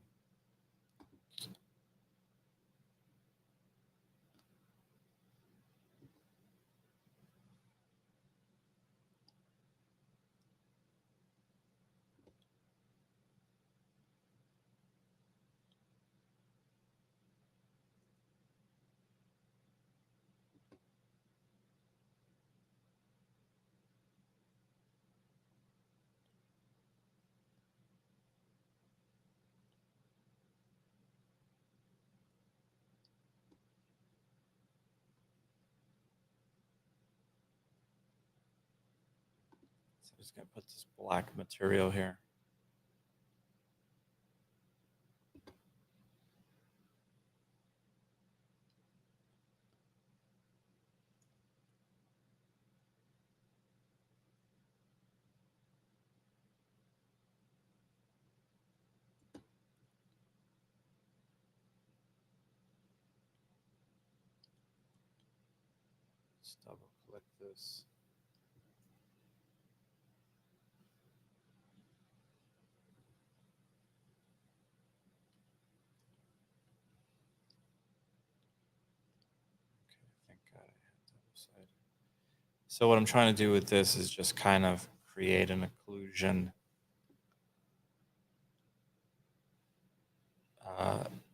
so I'm just gonna put this black material here. Just double click this. Okay, thank God I had double sided. So what I'm trying to do with this is just kind of create an occlusion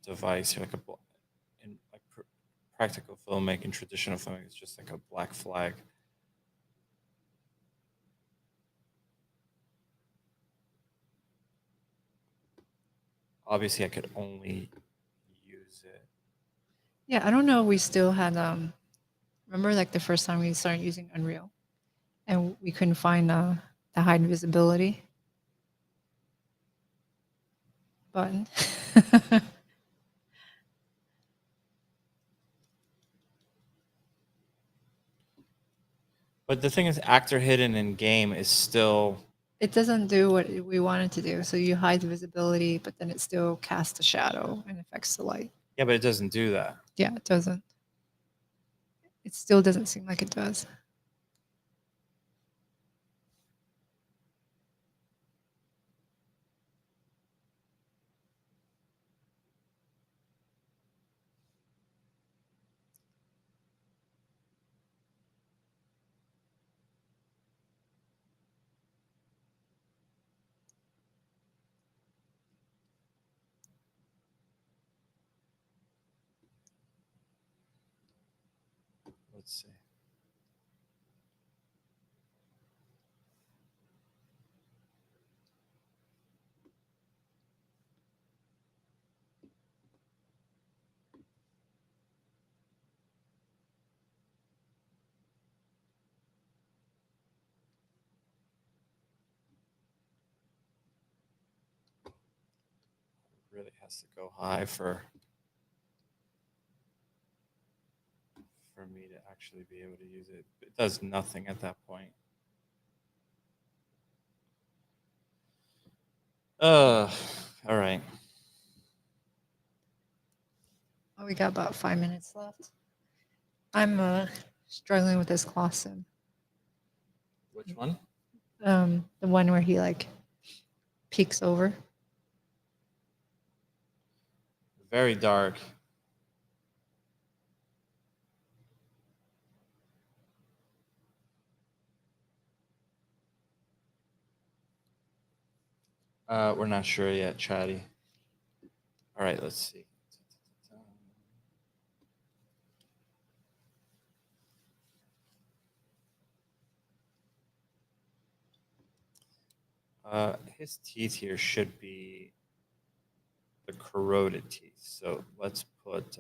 device here, like in like practical filmmaking, traditional filmmaking, it's just like a black flag. Obviously, I could only use it. Yeah, I don't know. We still had remember like the first time we started using Unreal, and we couldn't find the hide visibility button. But the thing is, actor hidden in game is still. It doesn't do what we wanted to do. So you hide the visibility, but then it still casts a shadow and affects the light. Yeah, but it doesn't do that. Yeah, it doesn't. It still doesn't seem like it does. Let's see. really has to go high for me to actually be able to use it. It does nothing at that point. All right. Oh, we got about 5 minutes left. I'm struggling with this Clausen. Which one? The one where he like peeks over. Very dark. We're not sure yet, Chatty. All right, let's see. His teeth here should be the corroded teeth. So let's put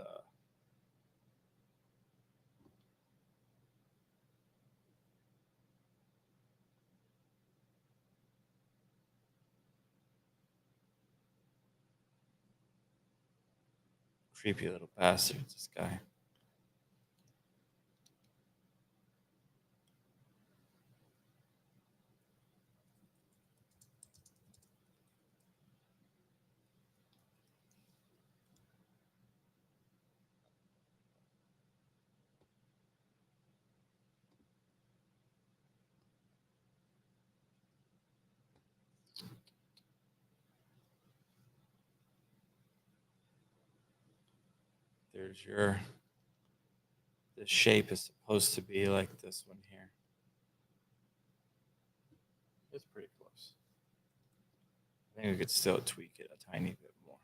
creepy little bastard, this guy. There's your, the shape is supposed to be like this one here. It's pretty close. I think we could still tweak it a tiny bit more.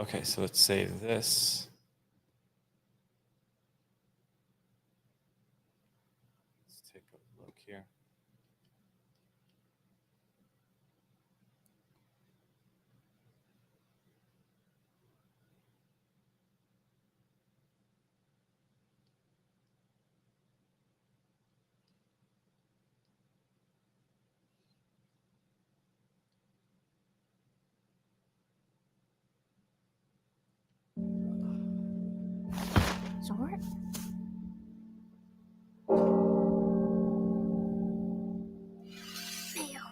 Okay, so let's save this. Let's take a look here. Zort? Fail.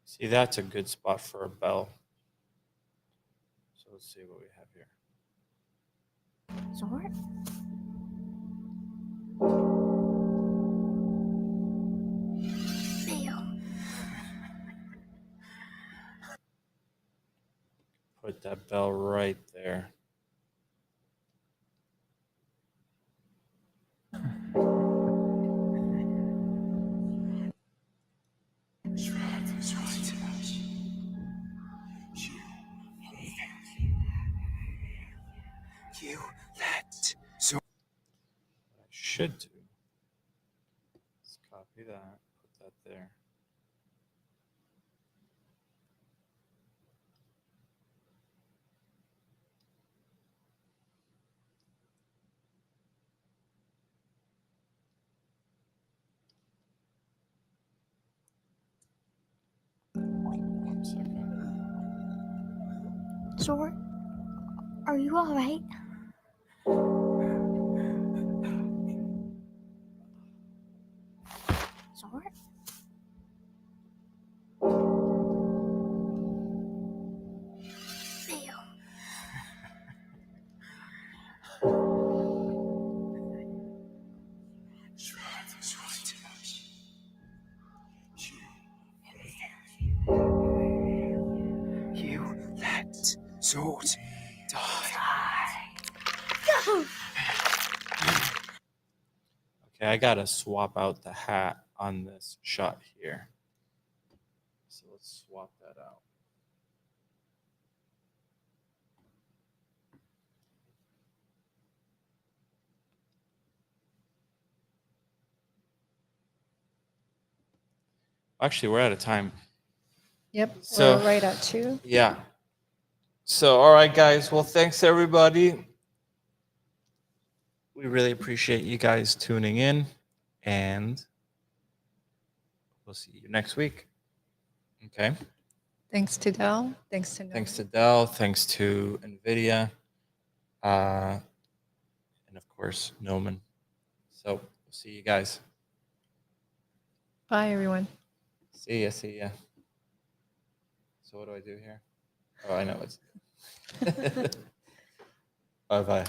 See, that's a good spot for a bell. So let's see what we have here. Zort? Fail. Put that bell right there. You let so What I should do is copy that, put that there. One second. Zort? Are you alright? Zort? Fail. you let Zort die. Okay, I gotta swap out the hat on this shot here. So let's swap that out. Actually, we're out of time. Yep. So- We're right at 2. Yeah. So, all right, guys. Well, thanks everybody. we really appreciate you guys tuning in, and we'll see you next week. Okay. Thanks to Dell. Thanks to Thanks to Noah. Dell. Thanks to NVIDIA. And of course, Gnomon. So we'll see you guys. Bye, everyone. See ya. See ya. So what do I do here? Oh, I know it's. Bye bye.